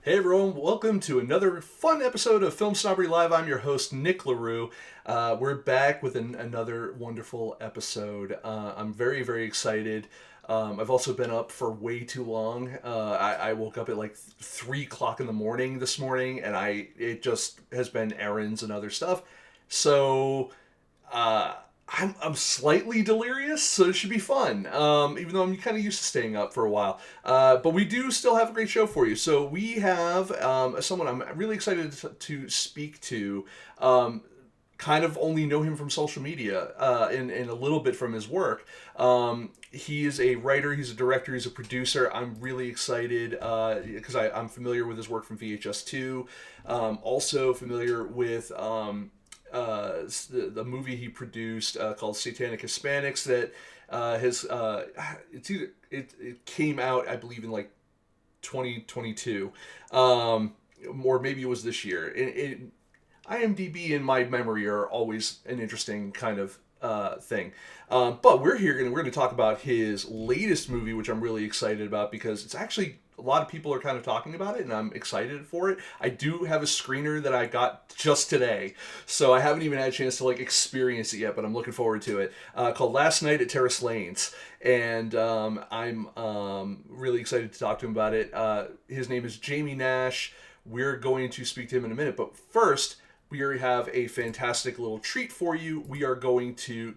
Hey everyone, welcome to another fun episode of Film Snobbery Live. I'm your host, Nic LaRue. We're back with another wonderful episode. I'm very, very excited. I've also been up for way too long. I woke up at like 3 o'clock in the morning this morning, and it just has been errands and other stuff. So uh, I'm slightly delirious, so it should be fun. Even though I'm kind of used to staying up for a while, but we do still have a great show for you. So we have someone I'm really excited to speak to. Kind of only know him from social media and a little bit from his work. He is a writer, he's a director, he's a producer. I'm really excited because I'm familiar with his work from VHS2. Also familiar with the movie he produced called Satanic Hispanics that has it came out, I believe, in like 2022, or maybe it was this year. IMDb and my memory are always an interesting kind of thing. But we're going to talk about his latest movie, which I'm really excited about because it's actually a lot of people are kind of talking about it, and I'm excited for it. I do have a screener that I got just today, so I haven't even had a chance to like experience it yet, but I'm looking forward to it. Called Last Night at TERRACE Lanes, and I'm really excited to talk to him about it. His name is Jamie Nash. We're going to speak to him in a minute, but first, we already have a fantastic little treat for you. We are going to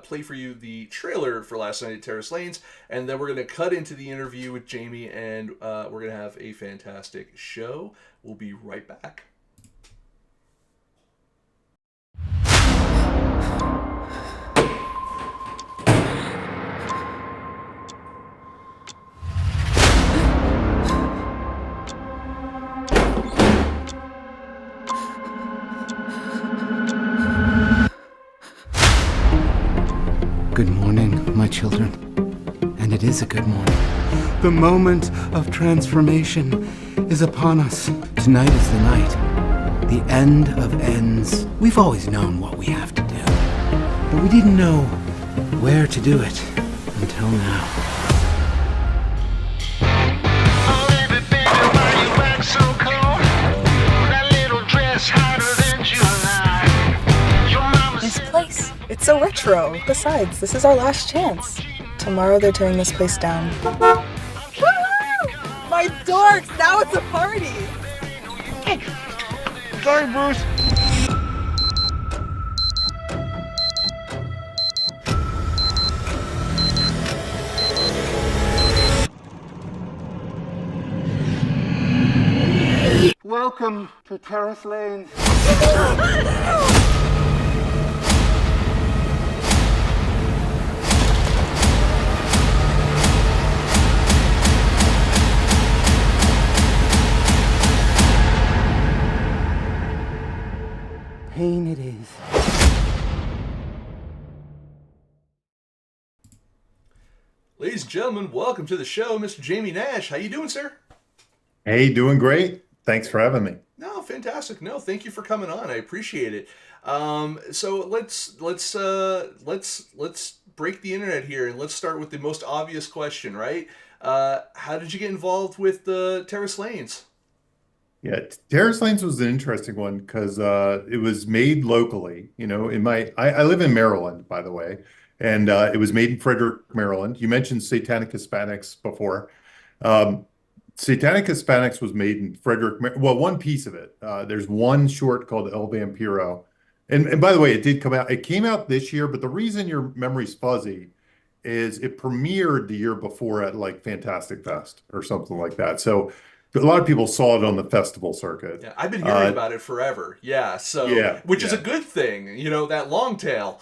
play for you the trailer for Last Night at Terrace Lanes, and then we're going to cut into the interview with Jamie, and we're going to have a fantastic show. We'll be right back. Good morning, my children. And it is a good morning. The moment of transformation is upon us. Tonight is the night. The end of ends. We've always known what we have to do, but we didn't know where to do it until now. It's so retro. Besides, this is our last chance. Tomorrow they're tearing this place down. Woo! My dorks! Now it's a party! Sorry, Bruce. Welcome to Terrace Lanes. Pain it is. Ladies and gentlemen, welcome to the show, Mr. Jamie Nash. How you doing, sir? Hey, doing great. Thanks for having me. No, fantastic. No, thank you for coming on. I appreciate it. So let's break the internet here, and let's start with the most obvious question, right? How did you get involved with the Terrace Lanes? Yeah, Terrace Lanes was an interesting one because it was made locally. You know, I live in Maryland, by the way, and it was made in Frederick, Maryland. You mentioned Satanic Hispanics before. Um, Satanic Hispanics was made in Frederick. Well, one piece of it. There's one short called El Vampiro, and by the way, it did come out. It came out this year, but the reason your memory's fuzzy is it premiered the year before at like Fantastic Fest or something like that. So a lot of people saw it on the festival circuit. Yeah, I've been hearing about it forever. Yeah, Yeah, which is a yeah. good thing, that long tail.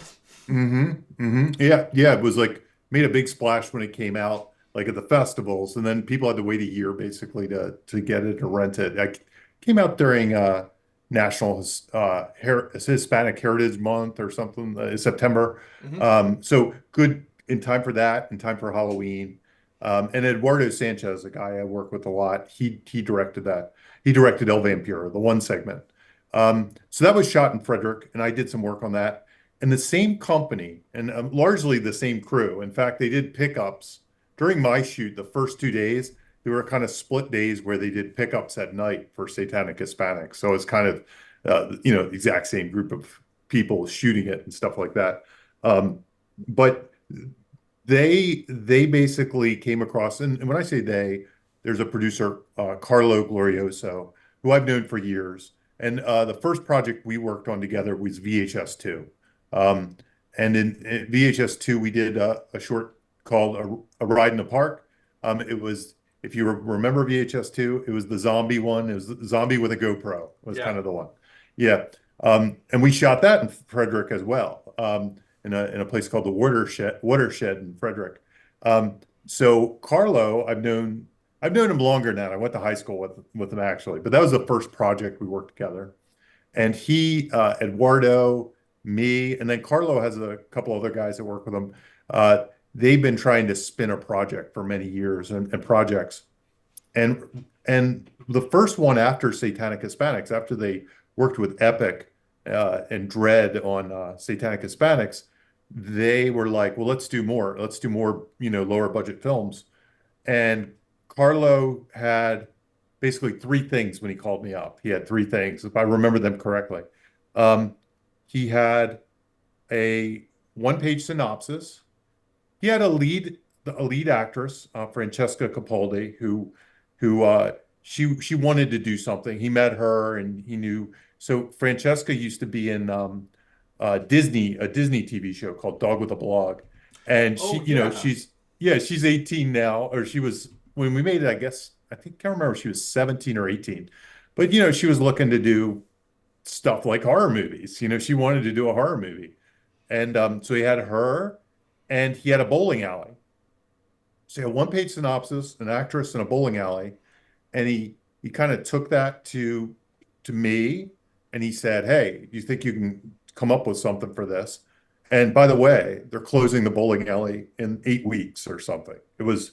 Yeah, yeah. It was like made a big splash when it came out, like at the festivals, and then people had to wait a year basically to get it or rent it. It came out during National Hispanic Heritage Month or something, September. Hmm. So good in time for that, in time for Halloween. And Eduardo Sanchez, a guy I work with a lot, he directed that. He directed El Vampiro, the one segment. So that was shot in Frederick, and I did some work on that. And the same company, and largely the same crew. In fact, they did pickups during my shoot the first 2 days. there were kind of split days where they did pickups at night for Satanic Hispanic. So it's kind of, the exact same group of people shooting it and stuff like that. But they basically came across, and when I say they, there's a producer, Carlo Glorioso, who I've known for years. And the first project we worked on together was VHS 2. Um, and in VHS 2, we did a short called a Ride in the Park. It was, if you remember VHS 2, it was the zombie one. It was the zombie with a GoPro was Yeah. kind of the one. Yeah. And we shot that in Frederick as well, in a place called the Watershed in Frederick. So Carlo, I've known him longer now. I went to high school with him actually, but that was the first project we worked together. And he, Eduardo, me, and then Carlo has a couple other guys that work with him. They've been trying to spin a project for many years and projects. And the first one after Satanic Hispanics, after they worked with Epic and Dread on Satanic Hispanics, they were like, well, let's do more. Let's do more, lower budget films. And Carlo had basically three things when he called me up. He had three things, if I remember them correctly. He had a one-page synopsis. He had a lead actress, Francesca Capaldi, who she wanted to do something. He met her and he knew. So Francesca used to be in a Disney TV show called Dog with a Blog, and Oh, yeah. she's 18 now, or she was when we made it. I can't remember if she was 17 or 18, but she was looking to do stuff like horror movies. She wanted to do a horror movie, and so he had her, and he had a bowling alley. So he had a one-page synopsis, an actress, and a bowling alley, and he kind of took that to me, and he said, "Hey, do you think you can come up with something for this?" And by the way, they're closing the bowling alley in 8 weeks or something. It was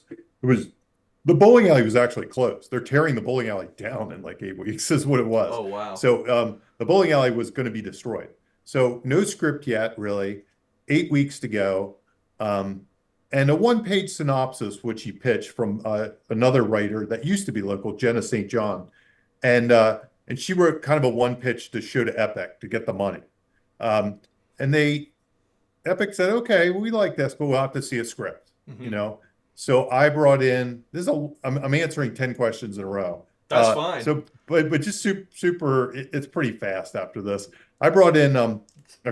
the bowling alley was actually closed. They're tearing the bowling alley down in like 8 weeks, is what it was. Oh, wow. So the bowling alley was going to be destroyed. So no script yet, really. 8 weeks to go. And a one-page synopsis, which he pitched from another writer that used to be local, Jenna St. John. And she wrote kind of a one pitch to show to Epic to get the money. And Epic said, okay, we like this, but we'll have to see a script, So I brought in I'm answering 10 questions in a row. That's fine. So, but just super, it's pretty fast after this. I brought in a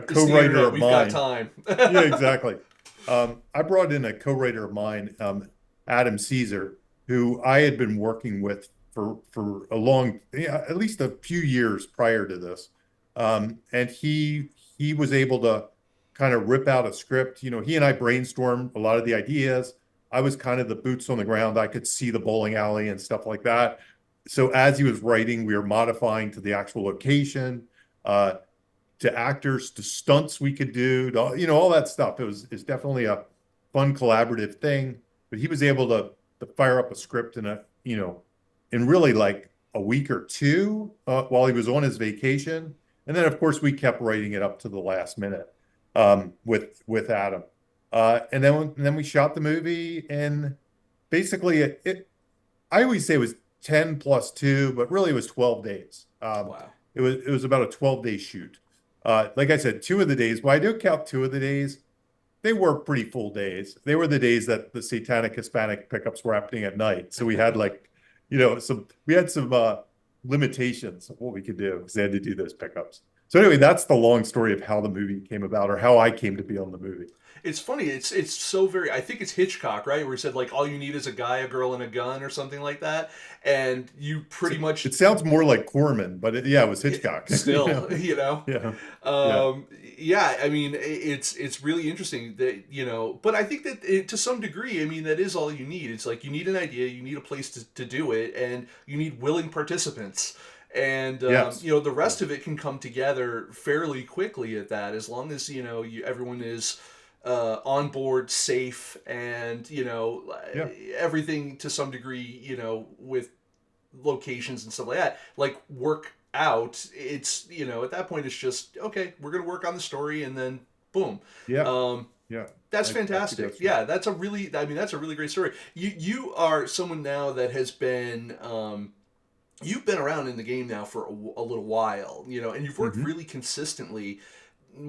co-writer of We've mine. got time. Yeah, exactly. I brought in a co-writer of mine, Adam Caesar, who I had been working with for at least a few years prior to this. And he was able to kind of rip out a script. He and I brainstormed a lot of the ideas. I was kind of the boots on the ground. I could see the bowling alley and stuff like that. So as he was writing, we were modifying to the actual location, to actors, to stunts we could do, to, all that stuff. It's definitely a fun collaborative thing. But he was able to fire up a script in really like a week or two while he was on his vacation. And then of course we kept writing it up to the last minute with Adam. And then we shot the movie, and basically I always say it was 10 plus 2, but really it was 12 days. Wow. It was about a 12-day shoot. Like I said, 2 of the days, well, I do count 2 of the days. They were pretty full days. They were the days that the Satanic Hispanic pickups were happening at night. So we had some limitations of what we could do because they had to do those pickups. So anyway, that's the long story of how the movie came about, or how I came to be on the movie. It's funny. It's so very. I think it's Hitchcock, right? Where he said like all you need is a guy, a girl, and a gun, or something like that, and you pretty much. It sounds more like Corman, but it was Hitchcock. Still, Yeah. Yeah. I mean, it's really interesting that but I think that to some degree, I mean, that is all you need. It's like you need an idea, you need a place to do it, and you need willing participants. And Yes. The rest of it can come together fairly quickly at that, as long as everyone is on board, safe, and everything to some degree, with locations and stuff like that, like work out. It's at that point it's just okay, we're gonna work on the story, and then boom. Yeah. Um, Yeah. that's I think fantastic. that's right. Yeah, that's a really great story. You are someone now that has been you've been around in the game now for a little while, and you've worked Hmm. really consistently.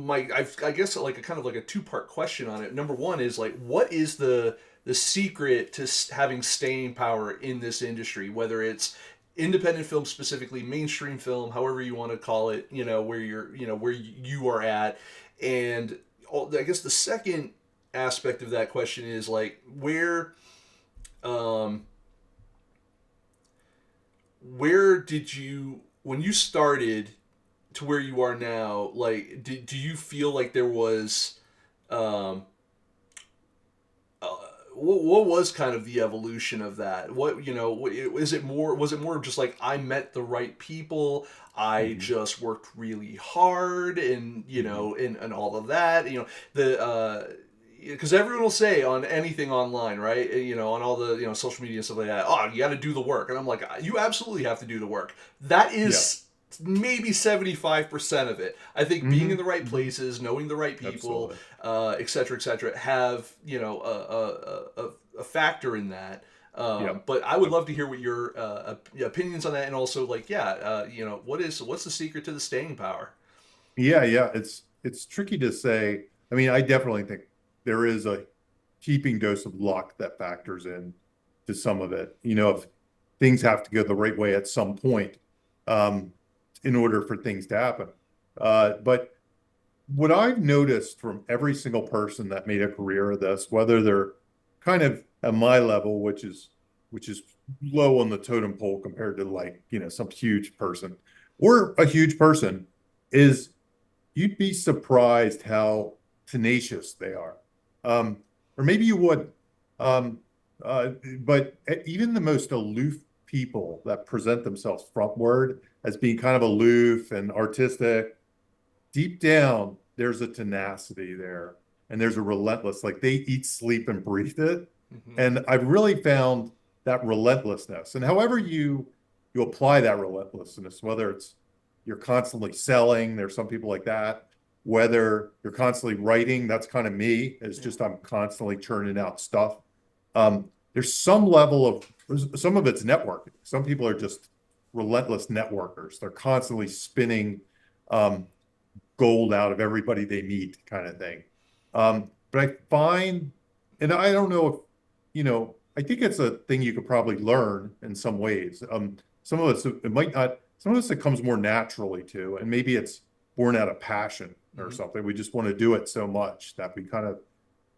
I guess like a kind of like a two-part question on it. Number one is like, what is the secret to having staying power in this industry, whether it's independent film specifically, mainstream film, however you want to call it, where you are at, and I guess the second aspect of that question is like um, where did you when you started to where you are now, like do you feel like there was um uh, what was kind of the evolution of that? Is it more, was it more just like I met the right people, I Hmm. just worked really hard, and Hmm. and all of that, the because everyone will say on anything online, right? On all the social media and stuff like that. Oh, you got to do the work, and I'm like, you absolutely have to do the work. That Yeah. is maybe 75% of it. I think being in Hmm. the right Hmm. places, knowing the right people, Absolutely. et cetera, have a factor in that. Yeah. But I would love to Absolutely. hear what your opinions on that, and also like, what's the secret to the staying power? Yeah, yeah. It's tricky to say. I mean, I definitely think there is a keeping dose of luck that factors in to some of it. If things have to go the right way at some point, um, in order for things to happen. But what I've noticed from every single person that made a career of this, whether they're kind of at my level, which is low on the totem pole compared to like, some huge person or a huge person, is you'd be surprised how tenacious they are. Um, or maybe you would. Um, uh, but even the most aloof people that present themselves frontward as being kind of aloof and artistic, deep down, there's a tenacity there and there's a relentless, like they eat, sleep, and breathe it. Mm-hmm. And I've really found that relentlessness. And however you apply that relentlessness, whether it's you're constantly selling, there's some people like that, whether you're constantly writing, that's kind of me, it's Yeah. just I'm constantly churning out stuff. There's some level of some of it's networking. Some people are just relentless networkers. They're constantly spinning um, gold out of everybody they meet, kind of thing. But I find, and I don't know if, I think it's a thing you could probably learn in some ways. Some of us, it might not, some of us it comes more naturally to, and maybe it's born out of passion or Mm-hmm. something. We just want to do it so much that we kind of,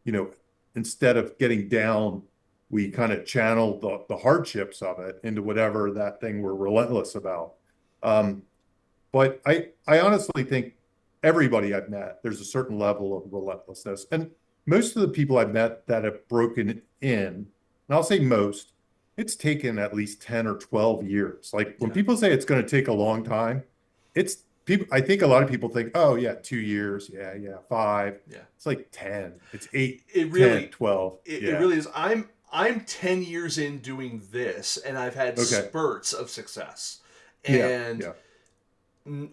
you know, instead of getting down, we kind of channel the hardships of it into whatever that thing we're relentless about. Um, but I honestly think everybody I've met, there's a certain level of relentlessness. And most of the people I've met that have broken in, and I'll say most, it's taken at least 10 or 12 years. Like when Yeah. people say it's going to take a long time, it's people, I think a lot of people think, oh yeah, 2 years. Yeah, yeah, five. Yeah. It's like 10. It's eight, It 10, really 12. it Yeah. really is. I'm 10 years in doing this, and I've had Okay. spurts of success. Yeah. And Yeah.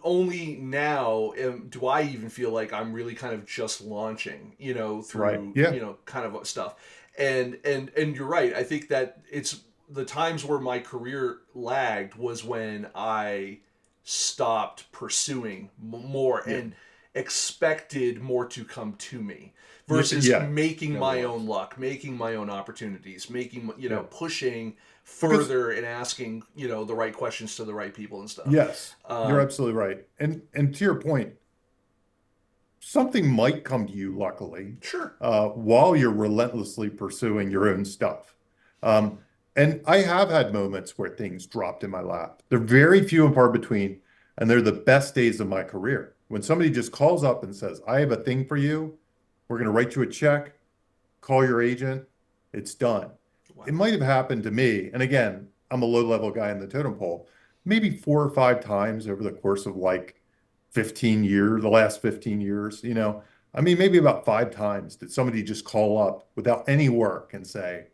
only now do I even feel like I'm really kind of just launching, Right. through, Yeah. kind of stuff. And you're right. I think that it's the times where my career lagged was when I stopped pursuing more Yeah. and expected more to come to me Yeah. versus Yeah. making No, there my own was. luck, making my own opportunities, making, Yeah. pushing Because further and asking, the right questions to the right people and stuff. yes, you're Um, absolutely right. And to your point, something might come to you, luckily, sure. while you're relentlessly pursuing your own stuff. Um, and I have had moments where things dropped in my lap. They're very few and far between, and they're the best days of my career. When somebody just calls up and says, I have a thing for you, we're going to write you a check, call your agent, it's done. It Wow. might have happened to me. And again, I'm a low level guy in the totem pole, maybe 4 or 5 times over the course of like 15 years, the last 15 years, I mean, maybe about 5 times did somebody just call up without any work and say,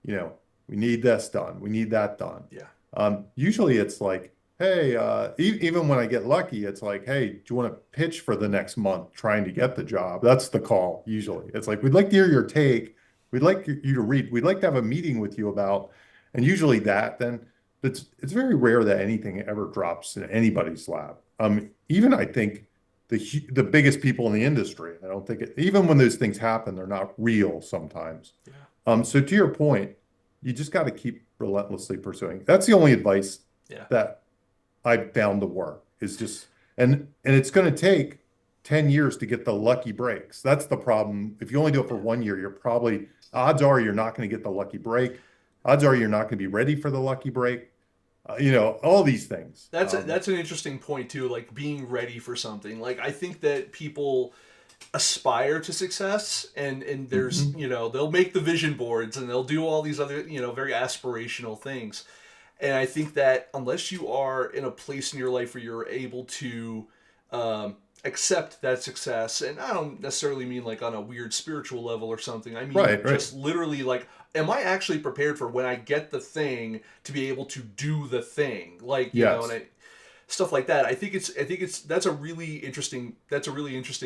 we need this done, we need that done. Yeah. Usually it's like, hey, even when I get lucky, it's like, hey, do you want to pitch for the next month trying to get the job? That's the call usually. It's like, we'd like to hear your take. We'd like you to read. We'd like to have a meeting with you about, and usually then it's very rare that anything ever drops in anybody's lap. Even I think the biggest people in the industry, I don't think even when those things happen, they're not real sometimes. Yeah. So to your point, you just got to keep relentlessly pursuing. That's the only advice Yeah. that I found to work is just, and it's going to take 10 years to get the lucky breaks. That's the problem. If you only do it for 1 year, odds are you're not going to get the lucky break. Odds are you're not going to be ready for the lucky break. All these things. That's an interesting point too, like being ready for something. Like I think that people aspire to success and there's, they'll make the vision boards and they'll do all these other, very aspirational things. And I think that unless you are in a place in your life where you're able to accept that success, and I don't necessarily mean like on a weird spiritual level or something. I mean just literally like, am I actually prepared for when I get the thing to be able to do the thing? Like, and stuff like that. I think that's a really interesting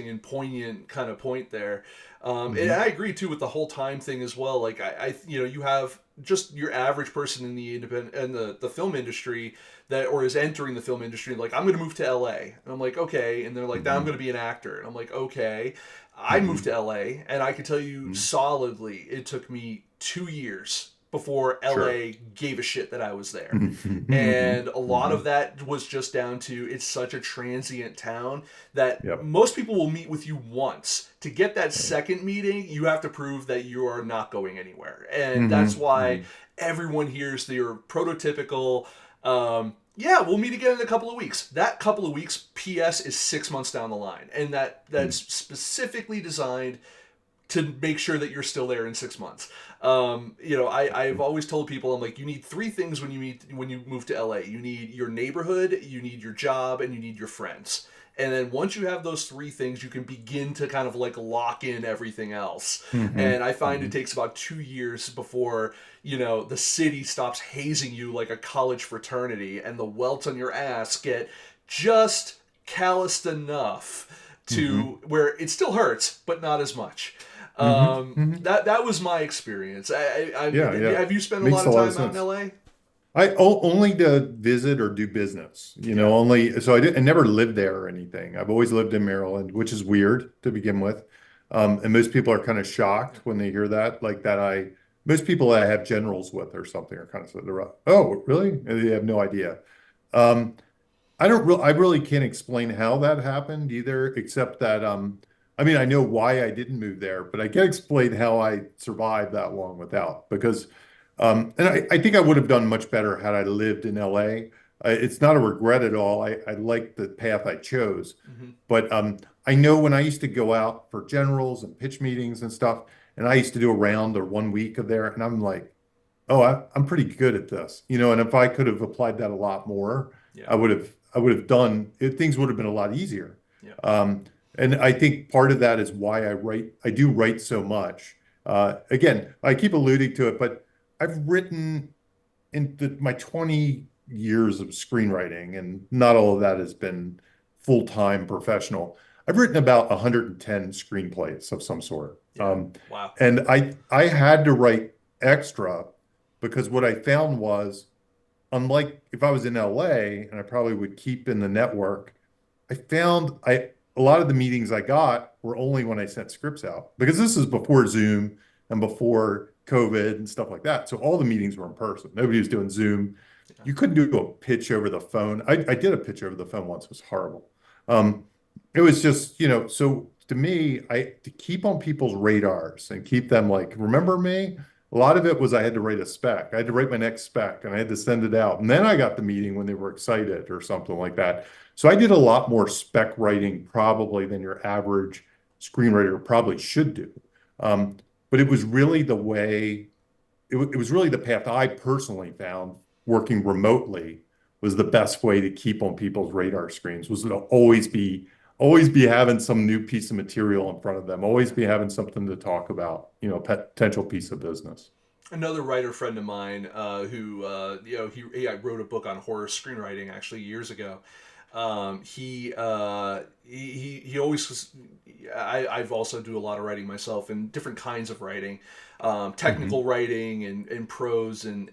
and poignant kind of point there. And I agree too with the whole time thing as well. Like you have just your average person in the the film industry or is entering the film industry. Like, I'm going to move to LA, and I'm like, okay. And they're like, now I'm going to be an actor, and I'm like, okay. I moved to LA, and I can tell you solidly, it took me 2 years before LA gave a shit that I was there. And a lot of that was just down to, it's such a transient town that most people will meet with you once. To get that second meeting, you have to prove that you are not going anywhere. And that's why everyone hears your prototypical, we'll meet again in a couple of weeks. That couple of weeks, PS, is 6 months down the line. And that's specifically designed to make sure that you're still there in 6 months. I've always told people, I'm like, you need 3 things when you move to LA. You need your neighborhood, you need your job, and you need your friends. And then once you have those 3 things, you can begin to kind of like lock in everything else. And I find it takes about 2 years before, the city stops hazing you like a college fraternity and the welts on your ass get just calloused enough to where it still hurts, but not as much. That was my experience. Have you spent a lot of time out in LA? Only to visit or do business, only. So I never lived there or anything. I've always lived in Maryland, which is weird to begin with. And most people are kind of shocked when they hear that, most people that I have generals with or something are kind of sort of, oh, really? And they have no idea. I really can't explain how that happened either, except that, I know why I didn't move there, but I can't explain how I survived that long without, because, and I think I would have done much better had I lived in LA. It's not a regret at all. I like the path I chose, but I know when I used to go out for generals and pitch meetings and stuff, and I used to do a round or 1 week of there, and I'm like, oh, I'm pretty good at this, and if I could have applied that a lot more, I would have done it. Things would have been a lot easier. And I think part of that is why I do write so much. Again, I keep alluding to it, but I've written in my 20 years of screenwriting, and not all of that has been full-time professional. I've written about 110 screenplays of some sort. Wow. And I had to write extra because what I found was, unlike if I was in LA, and I probably would keep in the network, I found a lot of the meetings I got were only when I sent scripts out, because this is before Zoom and before COVID and stuff like that. So all the meetings were in person. Nobody was doing Zoom. You couldn't do a pitch over the phone. I did a pitch over the phone once. It was horrible. It was just, so to me, to keep on people's radars and keep them like, remember me? A lot of it was I had to write a spec. I had to write my next spec and I had to send it out. And then I got the meeting when they were excited or something like that. So I did a lot more spec writing probably than your average screenwriter probably should do. But it was really the way, it was really the path I personally found working remotely was the best way to keep on people's radar screens, was to always be having some new piece of material in front of them, always be having something to talk about, potential piece of business. another writer friend of mine who he wrote a book on horror screenwriting actually years ago. He always was, I've also do a lot of writing myself and different kinds of writing, technical Hmm. writing and prose and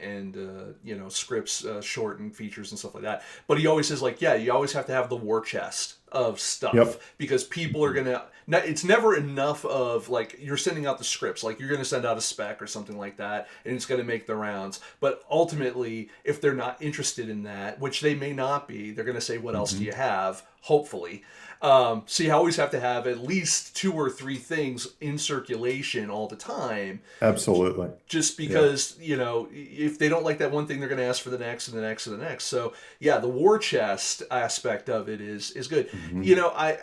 scripts, short and features and stuff like that. But he always says like, yeah, you always have to have the war chest of stuff Yep. because people are gonna. It's never enough of like you're sending out the scripts, like you're gonna send out a spec or something like that, and it's gonna make the rounds. But ultimately, if they're not interested in that, which they may not be, they're gonna say, "What else do you Hmm. have?" Hopefully, so you always have to have at least two or three things in circulation all the time, Absolutely. just Yeah. because if they don't like that one thing, they're going to ask for the next and the next and the next. So yeah, the war chest aspect of it is good. Hmm. you know I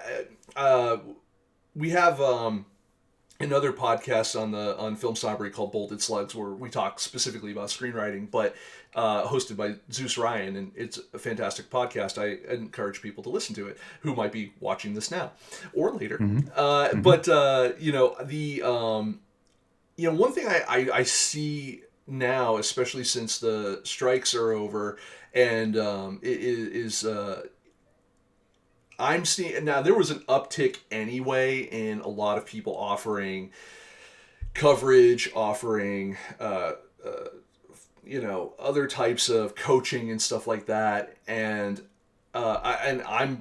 uh, we have another podcast on FilmSnobbery called Bolted Slugs, where we talk specifically about screenwriting, but hosted by Zeus Ryan, and it's a fantastic podcast. I encourage people to listen to it who might be watching this now or later. Hmm. Hmm. But the one thing I see now, especially since the strikes are over, and I'm seeing now there was an uptick anyway in a lot of people offering coverage, offering other types of coaching and stuff like that, and I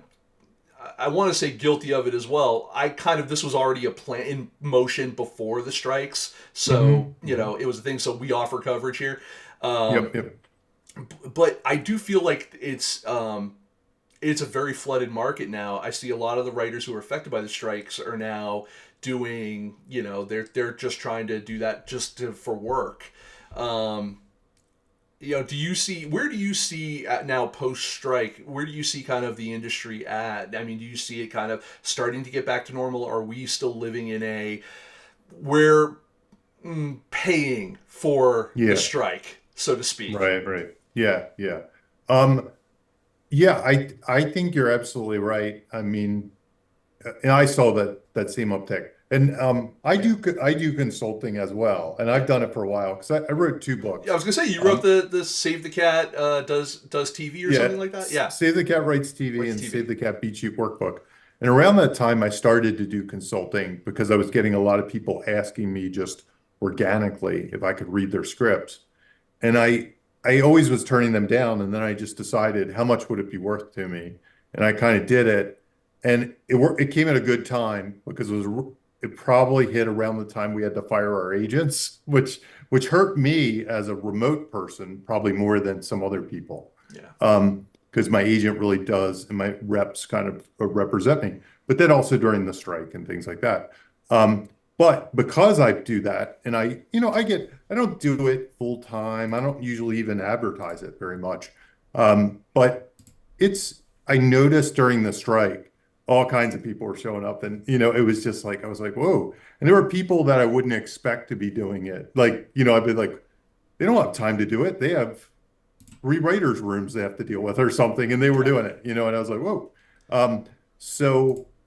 want to say guilty of it as well. I kind of this was already a plan in motion before the strikes, so Hmm. Hmm. it was a thing. So we offer coverage here, um, Yep. Yep. but I do feel like it's a very flooded market now. I see a lot of the writers who are affected by the strikes are now doing, they're just trying to do that for work. Um, do you see where do you see at now post strike? Where do you see kind of the industry at? I mean, do you see it kind of starting to get back to normal? Or are we still living in a we're paying for the Yeah. strike, so to speak? Right. Right. Yeah. Yeah. Um, yeah, I think you're absolutely right. I mean, and I saw that same uptick. And Yeah, I do consulting as well, and yeah. I've done it for a while because I wrote two Yeah, I books. was gonna say you wrote Um, the Save the Cat does TV or yeah, something like that. Yeah, Save the Cat Writes TV writes and TV. Save the Cat Beat Sheet Workbook. And around that time, I started to do consulting because I was getting a lot of people asking me just organically if I could read their scripts. And I always was turning them down, and then I just decided how much would it be worth to me, and I kind of did it, and it came at a good time because it probably hit around the time we had to fire our agents, which hurt me as a remote person probably more than some other people, Yeah, because my agent really does and my reps kind of represent me, but then also during the strike and things like that. Um, but because I do that, and I don't do it full time. I don't usually even advertise it very much. But I noticed during the strike, all kinds of people were showing up, and it was just like I was like, whoa. And there were people that I wouldn't expect to be doing it. Like, I'd be like, they don't have time to do it. They have three writers' rooms they have to deal with or something, and they were yeah. doing it, and I was like, whoa.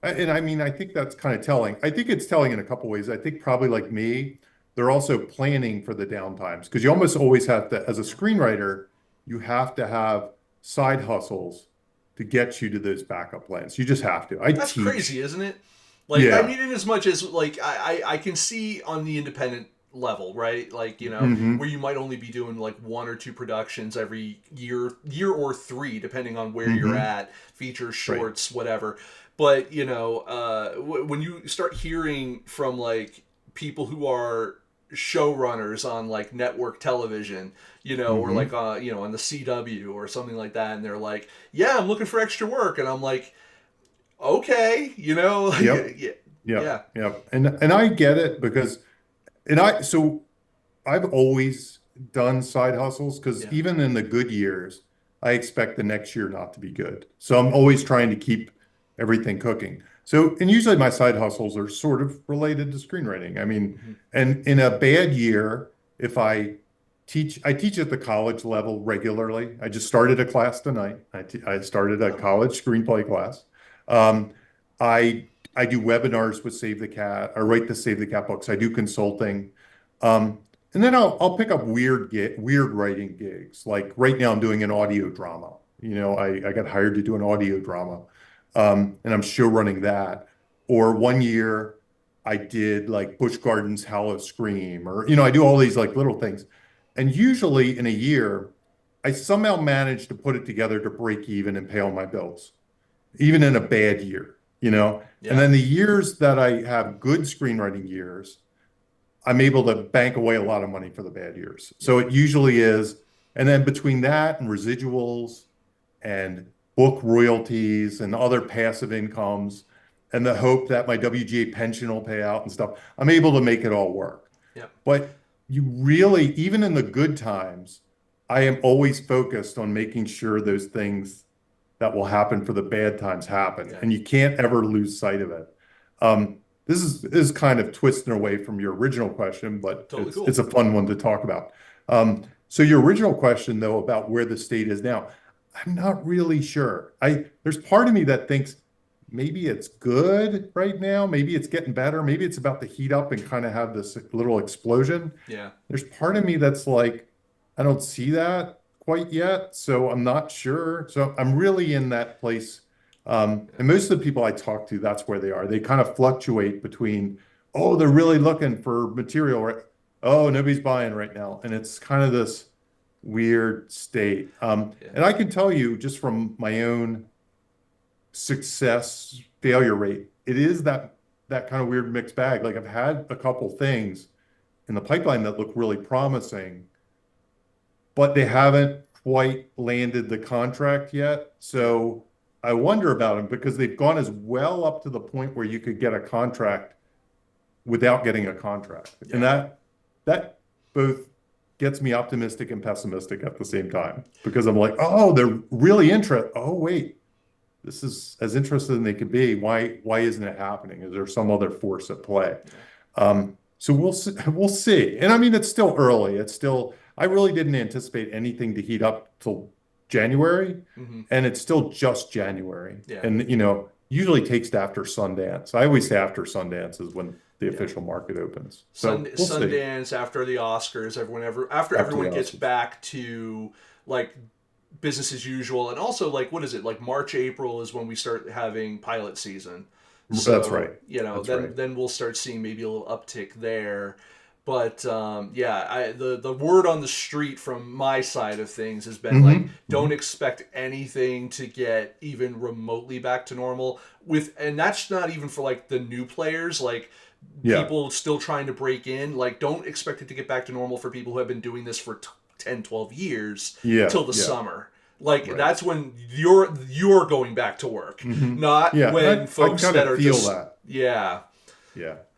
And I mean, I think that's kind of telling. I think it's telling in a couple ways. I think probably like me, they're also planning for the downtimes because you almost always have to, as a screenwriter, you have to have side hustles to get you to those backup plans. You just have to. I That's teach. crazy, isn't it? Like, I Yeah. mean, in as much as like I can see on the independent level, right? Like, where Hmm. you might only be doing like one or two productions every year or three, depending on where you're Hmm. at, features, Right. shorts, whatever. But when you start hearing from like people who are showrunners on like network television, or like Hmm. on the CW or something like that, and they're like, "Yeah, I'm looking for extra work," and I'm like, okay, like, Yep. yeah, Yep. yeah, Yep. And I get it because so I've always done side hustles because yeah. even in the good years, I expect the next year not to be good. So I'm always trying to keep everything cooking. So, and usually my side hustles are sort of related to screenwriting. I mean, Hmm. and in a bad year, if I teach at the college level regularly. I just started a class tonight. I started a Oh, college screenplay class. Um, I do webinars with Save the Cat. I write the Save the Cat books. I do consulting. Um, And then I'll pick up weird writing gigs. Like right now I'm doing an audio drama. I got hired to do an audio drama. And I'm show running that. Or one year I did like Busch Gardens Hollow Scream, or I do all these like little things. And usually in a year, I somehow manage to put it together to break even and pay all my bills, even in a bad year. And Yeah. then the years that I have good screenwriting years, I'm able to bank away a lot of money for the bad years. So it usually is. And then between that and residuals and book royalties and other passive incomes and the hope that my WGA pension will pay out and stuff, I'm able to make it all work. Yeah. But you really, even in the good times, I am always focused on making sure those things that will happen for the bad times happen. Yeah. And you can't ever lose sight of it. This is kind of twisting away from your original question, but Totally cool. it's a fun one to talk about. So your original question, though, about where the state is now, I'm not really sure. There's part of me that thinks maybe it's good right now, maybe it's getting better, maybe it's about to heat up and kind of have this little explosion. Yeah. There's part of me that's like, I don't see that quite yet, so I'm not sure. So I'm really in that place. And most of the people I talk to, that's where they are. They kind of fluctuate between, oh, they're really looking for material, right? Oh, nobody's buying right now. And it's kind of this weird state. And I can tell you just from my own success failure rate, it is that kind of weird mixed bag. Like I've had a couple things in the pipeline that look really promising, but they haven't quite landed the contract yet. So I wonder about them because they've gone as well up to the point where you could get a contract without getting a contract. Yeah. And that both gets me optimistic and pessimistic at the same time because I'm like, oh, they're really interested. Oh, wait, this is as interested as they could be. Why isn't it happening? Is there some other force at play? So we'll see. And I mean, it's still early. I really didn't anticipate anything to heat up till January, and it's still just January. Yeah. And usually takes to after Sundance. I always say after Sundance is when the official market opens. So we'll see. Sundance, after the Oscars, after everyone gets back to like business as usual, and also like what is it, like March, April is when we start having pilot season. So, That's right. Then we'll start seeing maybe a little uptick there. But the word on the street from my side of things has been like, don't expect anything to get even remotely back to normal. And that's not even for like the new players, like people still trying to break in. Like, don't expect it to get back to normal for people who have been doing this for 10, 12 years till the summer. Like that's when you're going back to work, not when folks that are feel just that. Yeah.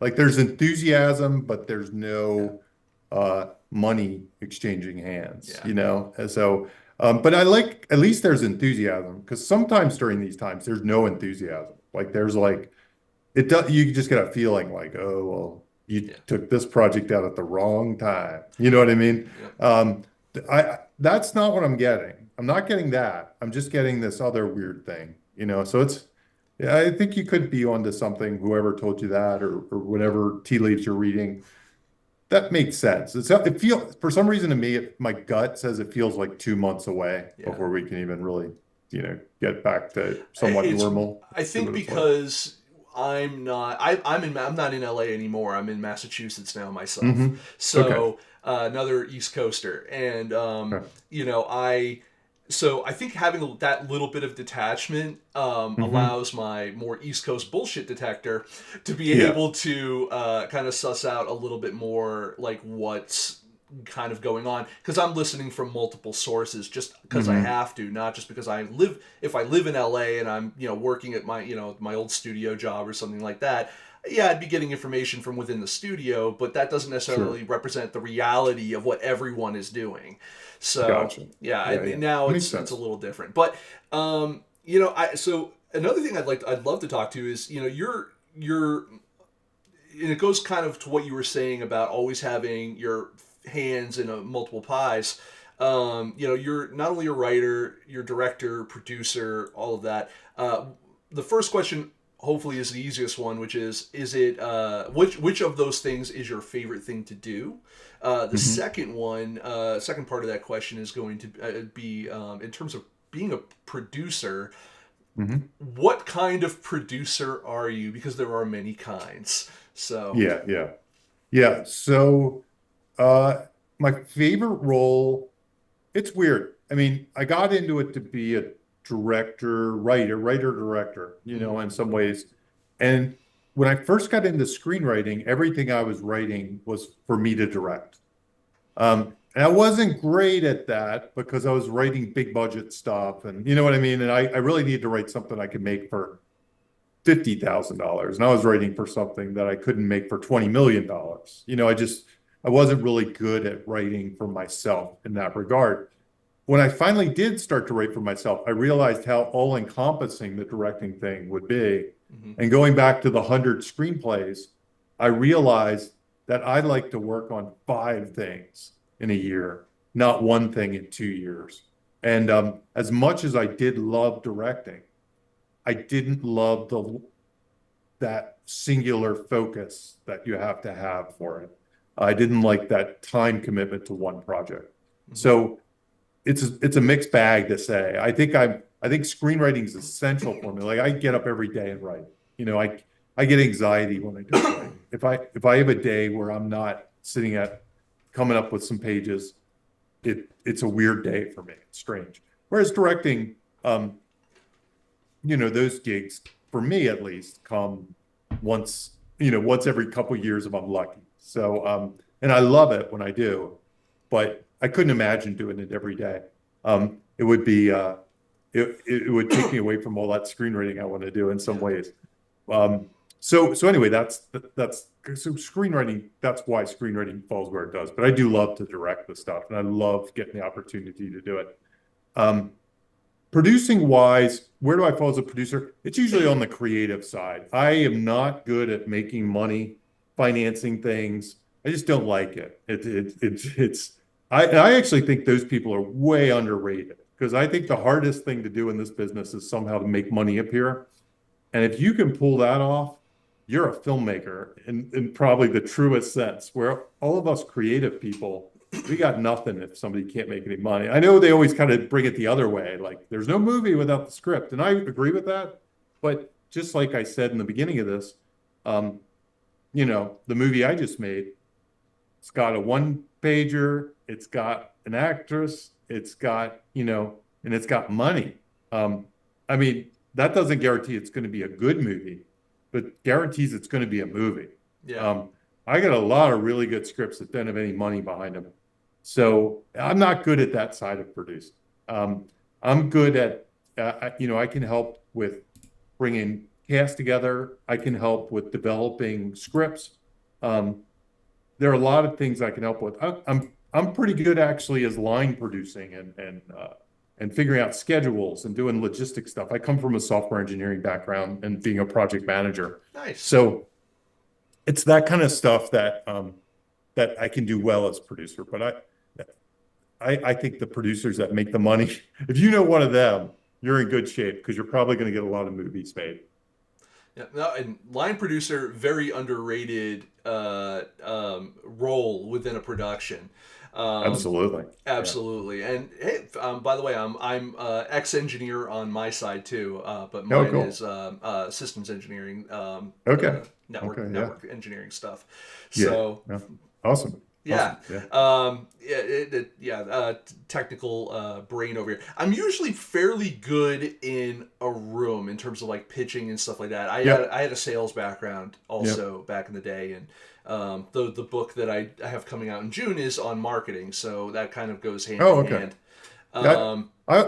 Like there's enthusiasm, but there's no money exchanging hands, And so, but I like, at least there's enthusiasm, because sometimes during these times, there's no enthusiasm. Like there's like, you just get a feeling like, oh, well, you took this project out at the wrong time. You know what I mean? That's not what I'm getting. I'm not getting that. I'm just getting this other weird thing, So I think you could be onto something, whoever told you that, or whatever tea leaves you're reading. That makes sense. It feels, for some reason to me, my gut says it feels like 2 months away before we can even really, get back to somewhat normal. I think because I'm not in LA anymore. I'm in Massachusetts now myself. So another East Coaster, and So I think having that little bit of detachment allows my more East Coast bullshit detector to be able to kind of suss out a little bit more like what's kind of going on, because I'm listening from multiple sources just because I have to, not just because if I live in LA and I'm working at my my old studio job or something like that. Yeah, I'd be getting information from within the studio, but that doesn't necessarily represent the reality of what everyone is doing. So now it's a little different. But so another thing I'd love to talk to is you're and it goes kind of to what you were saying about always having your hands in multiple pies. You're not only a writer, you're director, producer, all of that. The first question hopefully is the easiest one, which is it which of those things is your favorite thing to do? The second one, second part of that question is going to be in terms of being a producer. What kind of producer are you? Because there are many kinds. So Yeah. So, my favorite role, it's weird. I mean, I got into it to be a writer, director, in some ways. And when I first got into screenwriting, everything I was writing was for me to direct. And I wasn't great at that because I was writing big budget stuff, and you know what I mean? And I really needed to write something I could make for $50,000. And I was writing for something that I couldn't make for $20 million. I wasn't really good at writing for myself in that regard. When I finally did start to write for myself, I realized how all-encompassing the directing thing would be. And going back to the 100 screenplays, I realized that I like to work on 5 things in a year, not one thing in 2 years. And as much as I did love directing, I didn't love that singular focus that you have to have for it. I didn't like that time commitment to one project. So it's a mixed bag to say. I think screenwriting is essential for me. Like, I get up every day and write. I get anxiety when I don't write. If I have a day where I'm not coming up with some pages, it's a weird day for me. It's strange. Whereas directing, those gigs, for me at least, come once every couple years if I'm lucky. So, and I love it when I do, but I couldn't imagine doing it every day. It would be, it would take me away from all that screenwriting I want to do in some ways. So anyway, so screenwriting, that's why screenwriting falls where it does. But I do love to direct the stuff, and I love getting the opportunity to do it. Producing wise, where do I fall as a producer? It's usually on the creative side. I am not good at making money, financing things. I just don't like it. I actually think those people are way underrated, because I think the hardest thing to do in this business is somehow to make money appear. And if you can pull that off, you're a filmmaker in probably the truest sense, where all of us creative people, we got nothing if somebody can't make any money. I know they always kind of bring it the other way, like there's no movie without the script. And I agree with that. But just like I said in the beginning of this, the movie I just made, it's got a 1-pager, it's got an actress, it's got, and it's got money. I mean, that doesn't guarantee it's going to be a good movie, but guarantees it's going to be a movie. Yeah. I got a lot of really good scripts that don't have any money behind them. So I'm not good at that side of producing. I'm good at, I can help with bringing cast together. I can help with developing scripts. There are a lot of things I can help with. I'm pretty good actually as line producing and figuring out schedules and doing logistic stuff. I come from a software engineering background and being a project manager. Nice. So it's that kind of stuff that I can do well as producer. But I think the producers that make the money, if you know one of them, you're in good shape, because you're probably going to get a lot of movies made. Yeah, no, and line producer, very underrated role within a production. Absolutely. Yeah. And hey, by the way, I'm ex-engineer on my side too, but mine cool. is systems engineering. Network engineering stuff. So Awesome. Yeah. Awesome. Technical brain over here. I'm usually fairly good in a room in terms of like pitching and stuff like that. I had a sales background also back in the day, and the book that I have coming out in June is on marketing, so that kind of goes hand in hand. I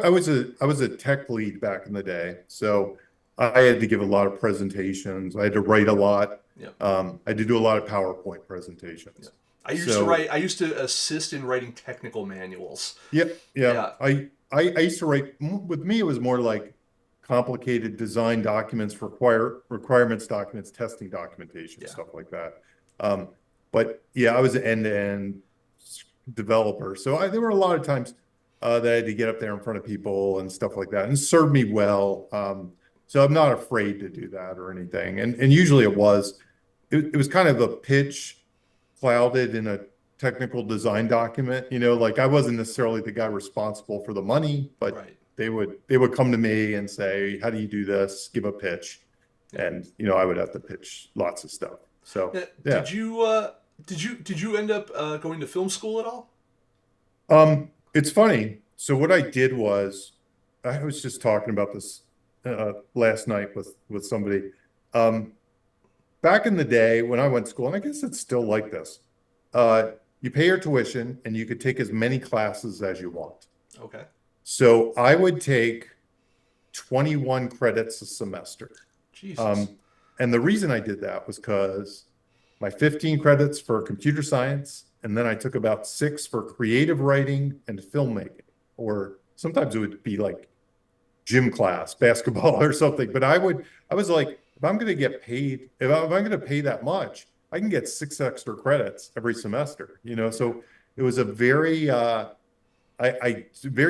was a tech lead back in the day, so I had to give a lot of presentations. I had to write a lot. I had to do a lot of PowerPoint presentations. I used to assist in writing technical manuals. I used to write. With me, it was more like complicated design documents, requirements documents, testing documentation, stuff like that. But I was an end-to-end developer, so there were a lot of times that I had to get up there in front of people and stuff like that, and it served me well. So I'm not afraid to do that or anything. And usually it was kind of a pitch clouded in a technical design document, like I wasn't necessarily the guy responsible for the money, but Right. they would come to me and say, how do you do this? Give a pitch. Yeah. And, I would have to pitch lots of stuff. So, Now, yeah. did you end up going to film school at all? It's funny. So what I did was, I was just talking about this last night with somebody. Um, Back in the day when I went to school, and I guess it's still like this, you pay your tuition and you could take as many classes as you want. Okay. So I would take 21 credits a semester. Jesus. And the reason I did that was because my 15 credits for computer science, and then I took about 6 for creative writing and filmmaking, or sometimes it would be like gym class, basketball or something. But I was like, if I'm going to get paid, if I'm going to pay that much, I can get 6 extra credits every semester, So it was a very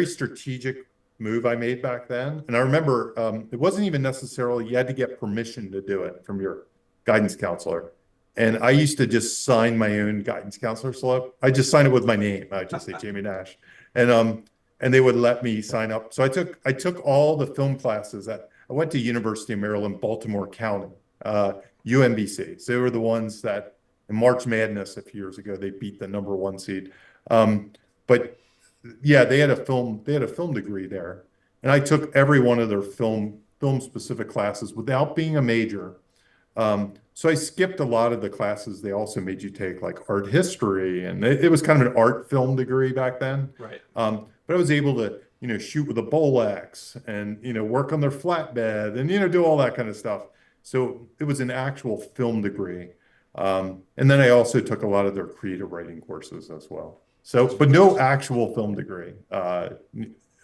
strategic move I made back then. And I remember it wasn't even necessarily, you had to get permission to do it from your guidance counselor. And I used to just sign my own guidance counselor slip. I just signed it with my name. I just say Jamie Nash. And they would let me sign up. So I took all the film classes I went to University of Maryland, Baltimore County, UMBC. So they were the ones that in March Madness a few years ago, they beat the #1 seed. But yeah, they had a film degree there. And I took every one of their film specific classes without being a major. So I skipped a lot of the classes they also made you take, like art history, and it was kind of an art film degree back then. Right. But I was able to, shoot with a Bolex and, work on their flatbed and, do all that kind of stuff. So it was an actual film degree. And then I also took a lot of their creative writing courses as well. So, but no actual film degree at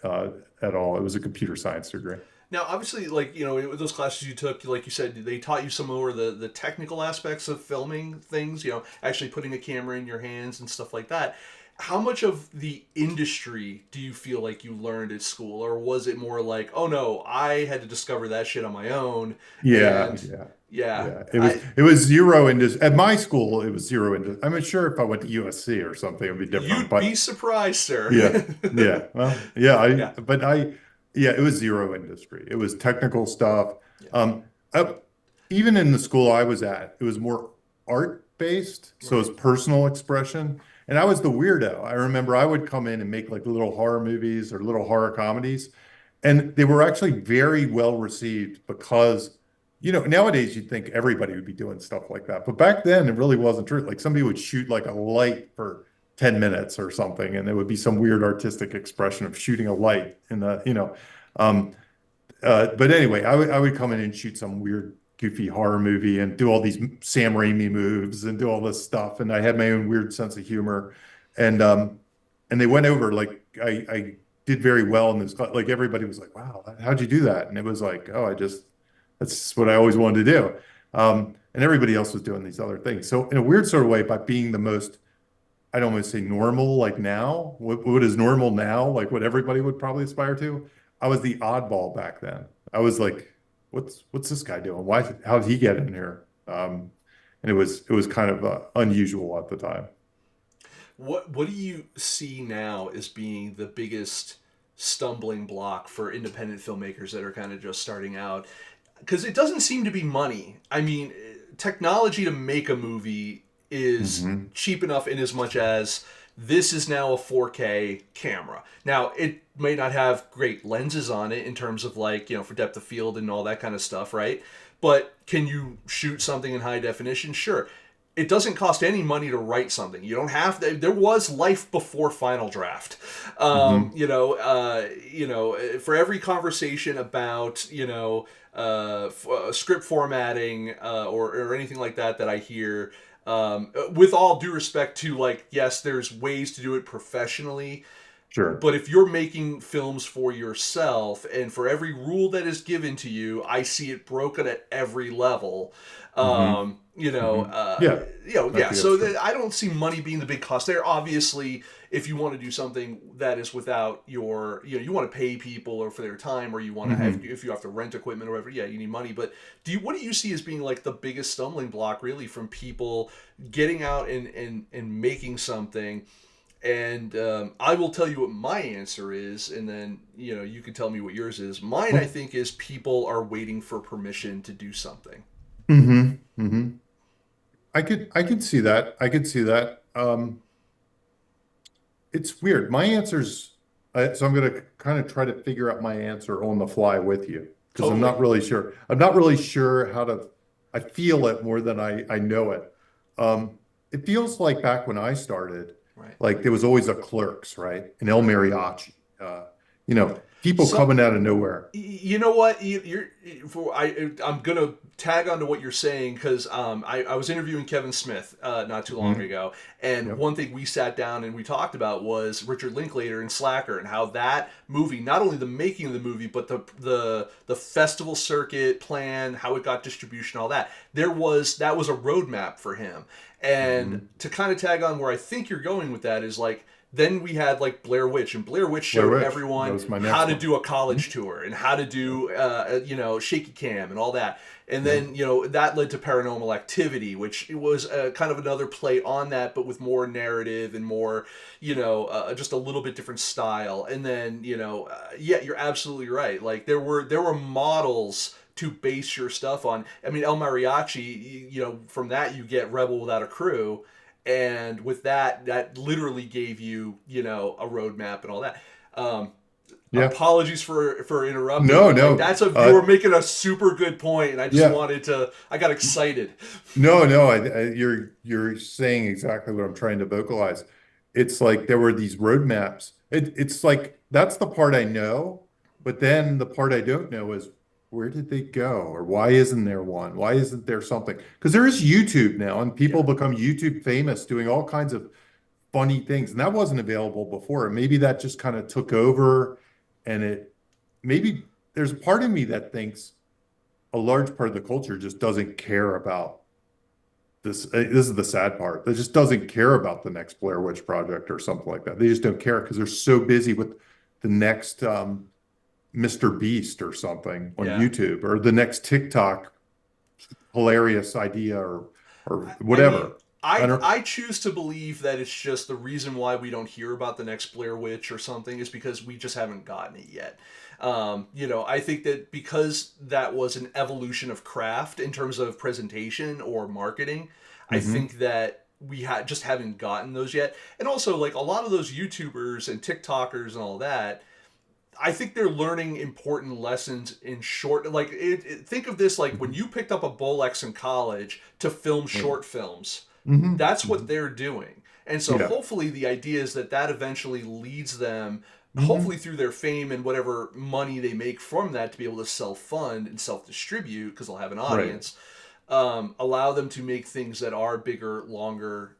all. It was a computer science degree. Now, obviously, like, with those classes you took, like you said, they taught you some more of the technical aspects of filming things, actually putting a camera in your hands and stuff like that. How much of the industry do you feel like you learned at school? Or was it more like, oh no, I had to discover that shit on my own? Yeah. It was zero industry. At my school, it was zero industry. I'm not sure if I went to USC or something, it would be different. You'd be surprised, sir. Yeah. Well, yeah, Yeah. it was zero industry. It was technical stuff. Yeah. Even in the school I was at, it was more art based. So it was personal expression. And I was the weirdo. I remember I would come in and make like little horror movies or little horror comedies. And they were actually very well received because, nowadays you'd think everybody would be doing stuff like that. But back then it really wasn't true. Like somebody would shoot like a light for 10 minutes or something, and there would be some weird artistic expression of shooting a light in but anyway, I would come in and shoot some weird goofy horror movie and do all these Sam Raimi moves and do all this stuff. And I had my own weird sense of humor. And they went over, like, I did very well in this, like everybody was like, wow, how'd you do that? And it was like, oh, that's what I always wanted to do. And everybody else was doing these other things. So in a weird sort of way, by being the most, I don't want to say normal, like now, what is normal now, like what everybody would probably aspire to, I was the oddball back then. I was like, what's this guy doing? How did he get in here? And it was kind of unusual at the time. What do you see now as being the biggest stumbling block for independent filmmakers that are kind of just starting out? Because it doesn't seem to be money. I mean, technology to make a movie is cheap enough in as much as this is now a 4K camera. Now, it may not have great lenses on it in terms of like, for depth of field and all that kind of stuff, right? But can you shoot something in high definition? Sure. It doesn't cost any money to write something. You don't have to. There was life before Final Draft. For every conversation about, script formatting or anything like that I hear, with all due respect to, like, yes, there's ways to do it professionally. Sure. But if you're making films for yourself, and for every rule that is given to you, I see it broken at every level. Yeah. yeah. So I don't see money being the big cost there. Obviously, if you want to do something that is without your, you want to pay people or for their time, or you want to have, if you have to rent equipment or whatever, yeah, you need money. But what do you see as being like the biggest stumbling block, really, from people getting out and making something? And I will tell you what my answer is, and then you can tell me what yours is. Mine, I think, is people are waiting for permission to do something. I could see that. I could see that. It's weird. My answer's so I'm going to kind of try to figure out my answer on the fly with you because I'm not really sure. I'm not really sure how to. I feel it more than I know it. It feels like back when I started. Right. Like there was always a Clerks, right? An El Mariachi, people coming out of nowhere. You know what? I'm gonna tag onto what you're saying because I was interviewing Kevin Smith not too long ago, and one thing we sat down and we talked about was Richard Linklater and Slacker and how that movie, not only the making of the movie, but the festival circuit plan, how it got distribution, all that. That was a roadmap for him. And to kind of tag on where I think you're going with that is like, then we had like Blair Witch, and Blair Witch showed everyone how to do a college tour and how to do, shaky cam and all that. And then, that led to Paranormal Activity, which was kind of another play on that, but with more narrative and more, just a little bit different style. And then, yeah, you're absolutely right. Like there were models to base your stuff on. I mean, El Mariachi, from that you get Rebel Without a Crew, and with that literally gave you, a roadmap and all that. Apologies for interrupting. No. Like, you were making a super good point, and I just I got excited. No, you're saying exactly what I'm trying to vocalize. It's like there were these roadmaps. It's like that's the part I know, but then the part I don't know is, where did they go? Or why isn't there one? Why isn't there something? Because there is YouTube now, and people become YouTube famous doing all kinds of funny things. And that wasn't available before. And maybe that just kind of took over. And maybe there's a part of me that thinks a large part of the culture just doesn't care about this. This is the sad part. They just doesn't care about the next Blair Witch Project or something like that. They just don't care because they're so busy with the next Mr. Beast or something on YouTube, or the next TikTok hilarious idea or whatever. I choose to believe that it's just the reason why we don't hear about the next Blair Witch or something is because we just haven't gotten it yet. I think that because that was an evolution of craft in terms of presentation or marketing, I think that we just haven't gotten those yet. And also, like, a lot of those YouTubers and TikTokers and all that, I think they're learning important lessons in short. Like, think of this like when you picked up a Bolex in college to film short films. That's what they're doing. And so hopefully the idea is that eventually leads them, hopefully through their fame and whatever money they make from that, to be able to self-fund and self-distribute because they'll have an audience. Allow them to make things that are bigger, longer,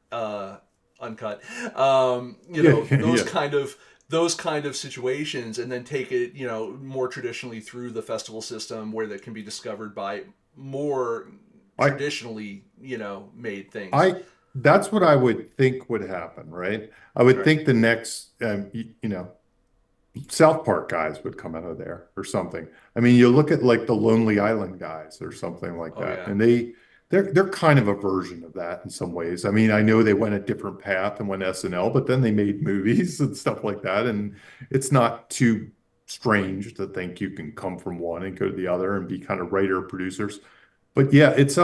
uncut. Those kind of situations, and then take it, more traditionally through the festival system where that can be discovered by more traditionally, made things. That's what I would think would happen, right? I would think the next, South Park guys would come out of there or something. I mean, you look at like the Lonely Island guys or something like that, and they're kind of a version of that in some ways. I mean, I know they went a different path and went SNL, but then they made movies and stuff like that. And it's not too strange to think you can come from one and go to the other and be kind of writer producers. But yeah, it's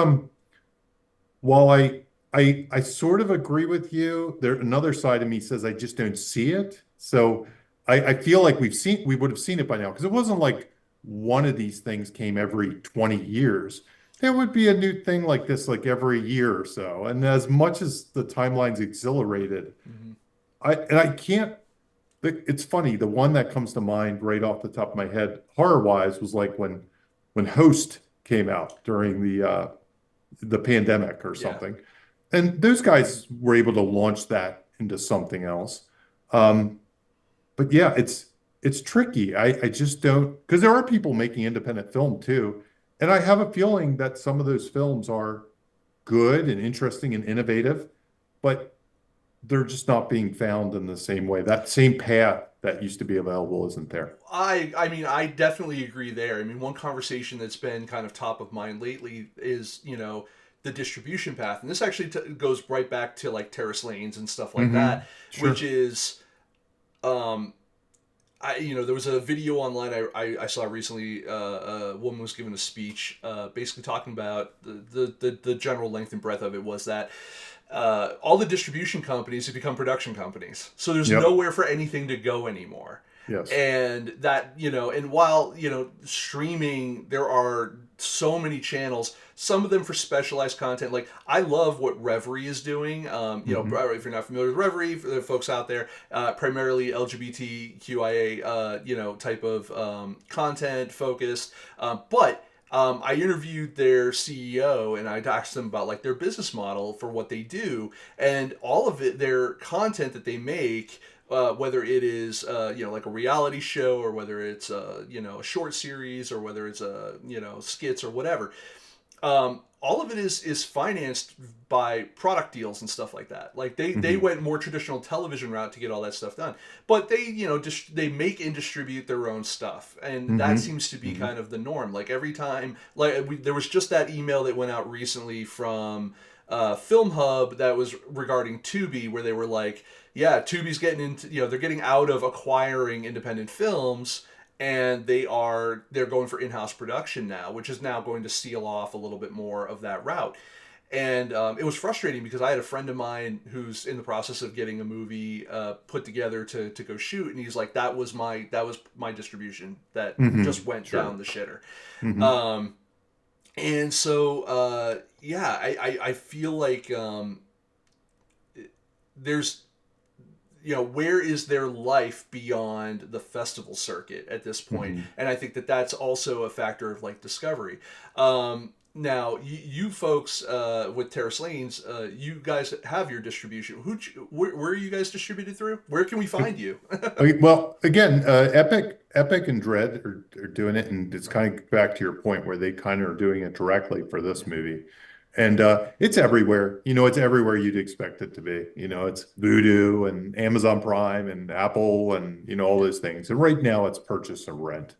while I sort of agree with you, another side of me says I just don't see it. So I feel like we would have seen it by now, because it wasn't like one of these things came every 20 years. There would be a new thing like this like every year or so. And as much as the timeline's exhilarated, it's funny, the one that comes to mind right off the top of my head, horror-wise, was like when Host came out during the pandemic or something. And those guys were able to launch that into something else. But yeah, it's tricky. I just don't, because there are people making independent film too. And I have a feeling that some of those films are good and interesting and innovative, but they're just not being found in the same way. That same path that used to be available isn't there. I mean, I definitely agree there. I mean, one conversation that's been kind of top of mind lately is, the distribution path. And this actually goes right back to like terrace lanes and stuff like that, Sure. which is, um, there was a video online I saw recently. A woman was giving a speech, basically talking about the general length and breadth of it was that all the distribution companies have become production companies. So there's Yep. nowhere for anything to go anymore. Yes. And that, and while, streaming, there are so many channels, some of them for specialized content. Like, I love what Reverie is doing. If you're not familiar with Reverie, for the folks out there, primarily LGBTQIA, type of content focused. But I interviewed their CEO and I asked them about like their business model for what they do, and all of it, their content that they make, whether it is like a reality show or whether it's a short series or whether it's skits or whatever. All of it is financed by product deals and stuff like that. Like they went more traditional television route to get all that stuff done, but they they make and distribute their own stuff, and that seems to be kind of the norm. Like every time, there was just that email that went out recently from Film Hub that was regarding Tubi, where they were like, yeah, Tubi's getting into they're getting out of acquiring independent films, and they're going for in-house production now, which is now going to seal off a little bit more of that route. And it was frustrating because I had a friend of mine who's in the process of getting a movie put together to go shoot, and he's like, that was my distribution that just went down the shitter. And so I feel like there's where is their life beyond the festival circuit at this point? And I think that that's also a factor of like discovery. Now, you folks with Terrace Lanes, you guys have your distribution. Where are you guys distributed through? Where can we find you? Okay, well, again, Epic and Dread are doing it, and it's kind of back to your point where they kind of are doing it directly for this movie. And it's everywhere. It's everywhere you'd expect it to be. It's Vudu and Amazon Prime and Apple and all those things. And right now it's purchase or rent.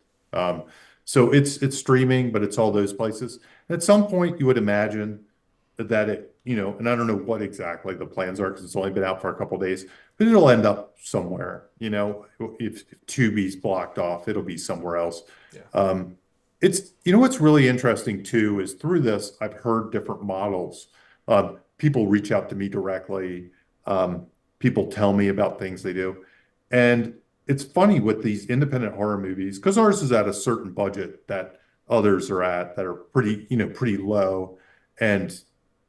So it's streaming, but it's all those places. At some point, you would imagine that and I don't know what exactly the plans are because it's only been out for a couple of days, but it'll end up somewhere. If Tubi's blocked off, it'll be somewhere else. Yeah. It's what's really interesting too is through this, I've heard different models. People reach out to me directly. People tell me about things they do. And it's funny with these independent horror movies, because ours is at a certain budget that others are at that are pretty low, and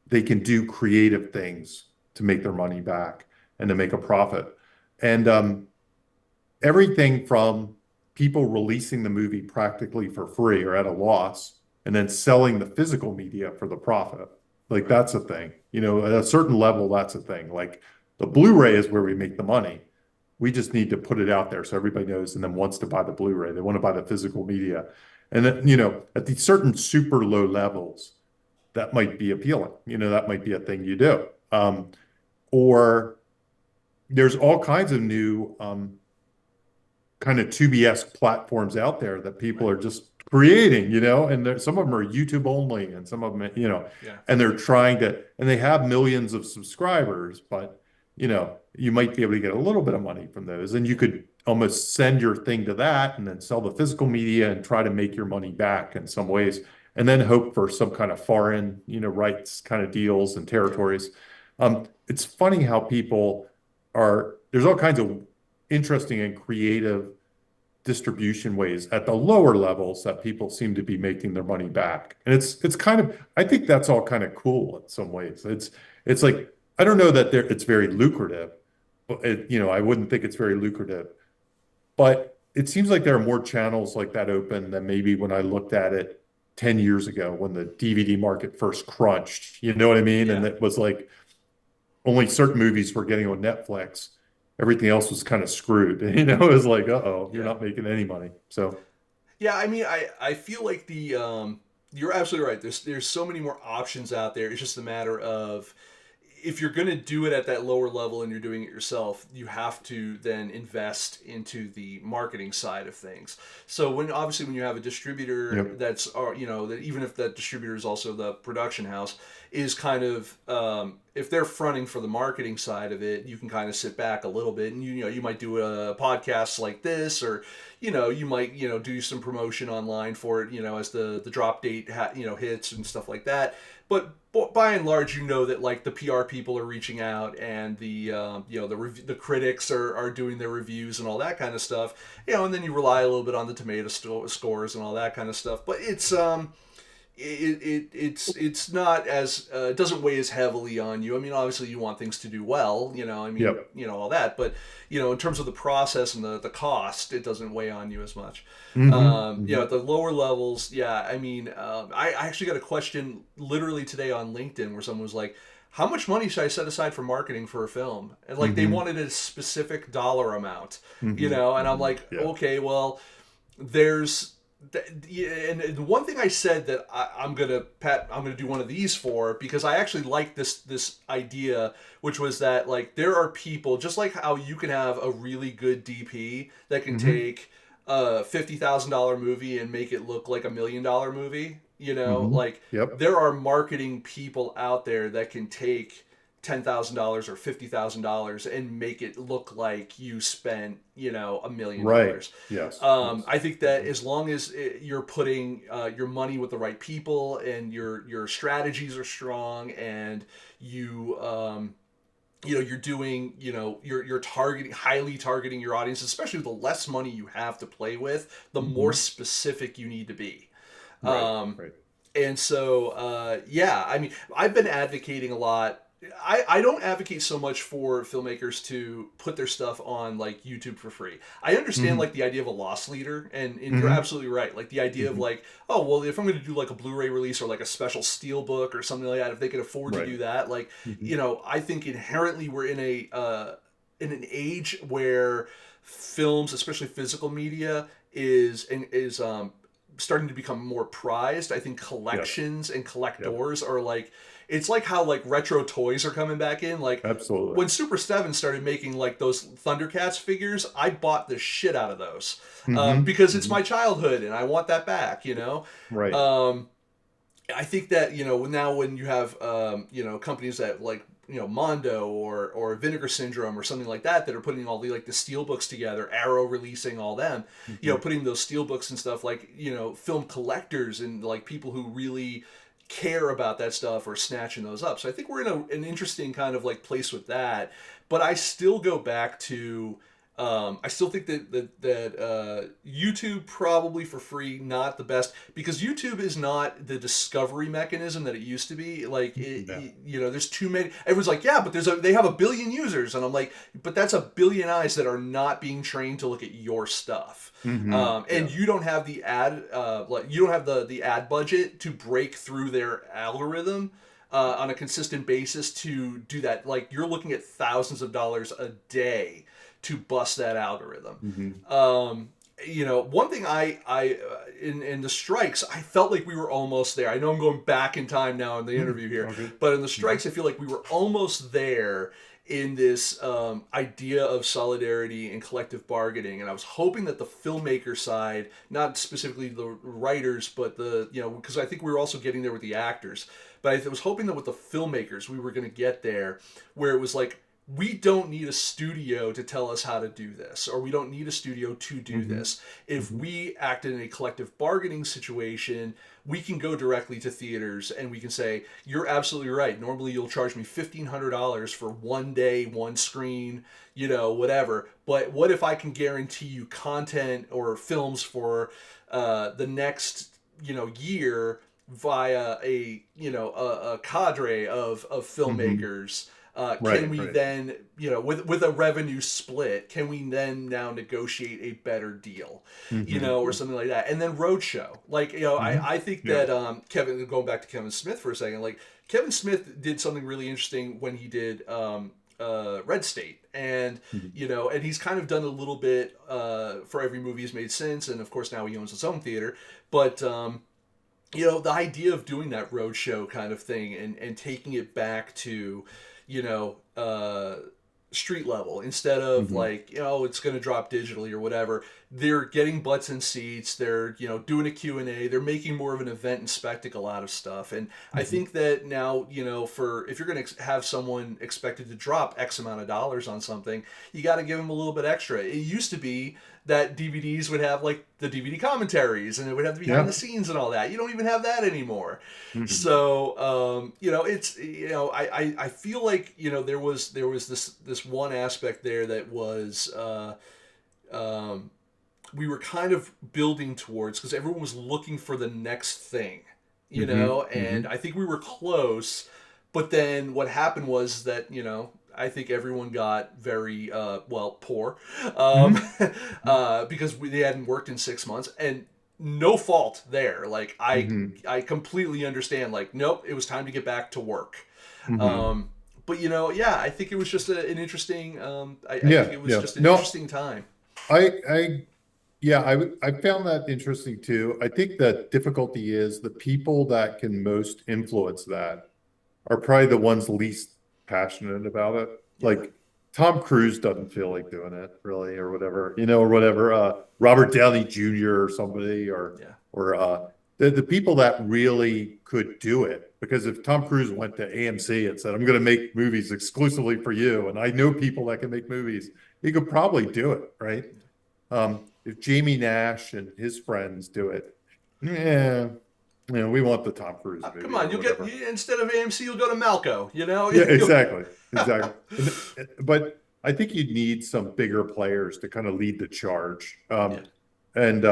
they can do creative things to make their money back and to make a profit. And everything from people releasing the movie practically for free or at a loss, and then selling the physical media for the profit. Like that's a thing, at a certain level, that's a thing. Like the Blu-ray is where we make the money. We just need to put it out there so everybody knows and then wants to buy the Blu-ray. They want to buy the physical media. And then, at these certain super low levels, that might be appealing. That might be a thing you do. Or there's all kinds of new kind of Tubi-esque platforms out there that people are just creating, and some of them are YouTube only, and some of them, and they're trying to, and they have millions of subscribers, but, you might be able to get a little bit of money from those, and you could almost send your thing to that and then sell the physical media and try to make your money back in some ways, and then hope for some kind of foreign, rights kind of deals and territories. It's funny how there's all kinds of interesting and creative distribution ways at the lower levels that people seem to be making their money back. And it's kind of, I think that's all kind of cool in some ways. It's like, I don't know that it's very lucrative. I wouldn't think it's very lucrative, but it seems like there are more channels like that open than maybe when I looked at it 10 years ago when the DVD market first crunched, you know what I mean? Yeah. And it was like only certain movies were getting on Netflix. Everything else was kind of screwed. It was like, you're not making any money. So yeah, I mean, I feel like the You're absolutely right. There's so many more options out there. It's just a matter of, if you're going to do it at that lower level and you're doing it yourself, you have to then invest into the marketing side of things. So obviously when you have a distributor Yep. that's, that even if that distributor is also the production house, is kind of, if they're fronting for the marketing side of it, you can kind of sit back a little bit, and you might do a podcast like this, or you might do some promotion online for it, as the drop date hits and stuff like that. But by and large, that like the PR people are reaching out, and the critics are doing their reviews and all that kind of stuff. And then you rely a little bit on the tomato scores and all that kind of stuff. But it's not as it doesn't weigh as heavily on you. I mean, obviously you want things to do well, Yep. all that, but in terms of the process and the cost, it doesn't weigh on you as much. At the lower levels, I mean, I actually got a question literally today on LinkedIn where someone was like, how much money should I set aside for marketing for a film? And like they wanted a specific dollar amount, and I'm like, okay, well, there's and the one thing I said that I'm gonna do one of these for, because I actually like this idea, which was that like there are people, just like how you can have a really good DP that can take a $50,000 movie and make it look like $1 million movie. Like Yep. there are marketing people out there that can take $10,000 or $50,000 and make it look like you spent, $1 million. Right. Yes. I think that as long as you're putting your money with the right people, and your strategies are strong, and you're doing, you're highly targeting your audience, especially the less money you have to play with, the more specific you need to be. Right. And so, I mean, I've been advocating a lot. I don't advocate so much for filmmakers to put their stuff on like YouTube for free. I understand like the idea of a loss leader, and you're absolutely right. Like the idea of like, oh, well, if I'm going to do like a Blu-ray release or like a special steelbook or something like that, if they can afford to do that, like, I think inherently we're in an age where films, especially physical media, is starting to become more prized. I think collections and collectors are like, it's like how like retro toys are coming back in. Like Absolutely. when Super 7 started making like those Thundercats figures, I bought the shit out of those because it's my childhood and I want that back, Right. I think that, now when you have, companies that like, Mondo or Vinegar Syndrome or something like that are putting all the like the steel books together, Arrow releasing all them, putting those steel books and stuff, like, film collectors and like people who really care about that stuff are snatching those up. So I think we're in an interesting kind of like place with that. But I still go back to, I still think that YouTube probably for free, not the best, because YouTube is not the discovery mechanism that it used to be. Like, there's too many. Everyone's like, yeah, but they have 1 billion users, and I'm like, but that's 1 billion eyes that are not being trained to look at your stuff. And you don't have the ad, you don't have the ad budget to break through their algorithm on a consistent basis to do that. Like, you're looking at thousands of dollars a day to bust that algorithm. One thing I in the strikes, I felt like we were almost there. I know I'm going back in time now in the interview here, but in the strikes, I feel like we were almost there in this idea of solidarity and collective bargaining. And I was hoping that the filmmaker side, not specifically the writers, but because I think we were also getting there with the actors, but I was hoping that with the filmmakers, we were going to get there where it was like, we don't need a studio to tell us how to do this, or we don't need a studio to do this. If we act in a collective bargaining situation, we can go directly to theaters and we can say, you're absolutely right. Normally you'll charge me $1,500 for 1 day, 1 screen, whatever. But what if I can guarantee you content or films for the next, year via a cadre of filmmakers? Can we then, with a revenue split, can we then now negotiate a better deal, or something like that? And then Roadshow. Like, I think that Kevin, going back to Kevin Smith for a second, like Kevin Smith did something really interesting when he did Red State. And, and he's kind of done a little bit for every movie he's made since. And of course now he owns his own theater. But, the idea of doing that roadshow kind of thing and taking it back to, you know, street level instead of Hmm. like, it's going to drop digitally or whatever. They're getting butts in seats. They're, doing a Q&A. They're making more of an event and spectacle out of stuff. And I Hmm. think that now, for if you're going to have someone expected to drop X amount of dollars on something, you got to give them a little bit extra. It used to be that DVDs would have like the DVD commentaries and it would have the behind the Yeah. scenes and all that. You don't even have that anymore. Hmm. So it's I feel like there was this one aspect there that was we were kind of building towards because everyone was looking for the next thing, Hmm. and I think we were close, but then what happened was that I think everyone got very poor, um, Hmm. because they hadn't worked in 6 months, and no fault there. Like Hmm. I completely understand. Like nope, it was time to get back to work. Hmm. Um, but yeah, I think it was just an interesting. I think Yeah, it was yeah. just an No, interesting time. I yeah, I found that interesting too. I think the difficulty is the people that can most influence that are probably the ones least passionate about it. Yeah, Like Tom Cruise doesn't feel like doing it really, or whatever, or whatever. Robert Downey Jr. or somebody, yeah. or the people that really could do it. Because if Tom Cruise went to AMC and said, "I'm going to make movies exclusively for you," and I know people that can make movies, he could probably do it, right? If Jamie Nash and his friends do it, yeah, we want the Tom Cruise Come movie on, or whatever. instead of AMC, you'll go to Malco. Yeah, exactly, exactly. But I think you need some bigger players to kind of lead the charge. Yeah, And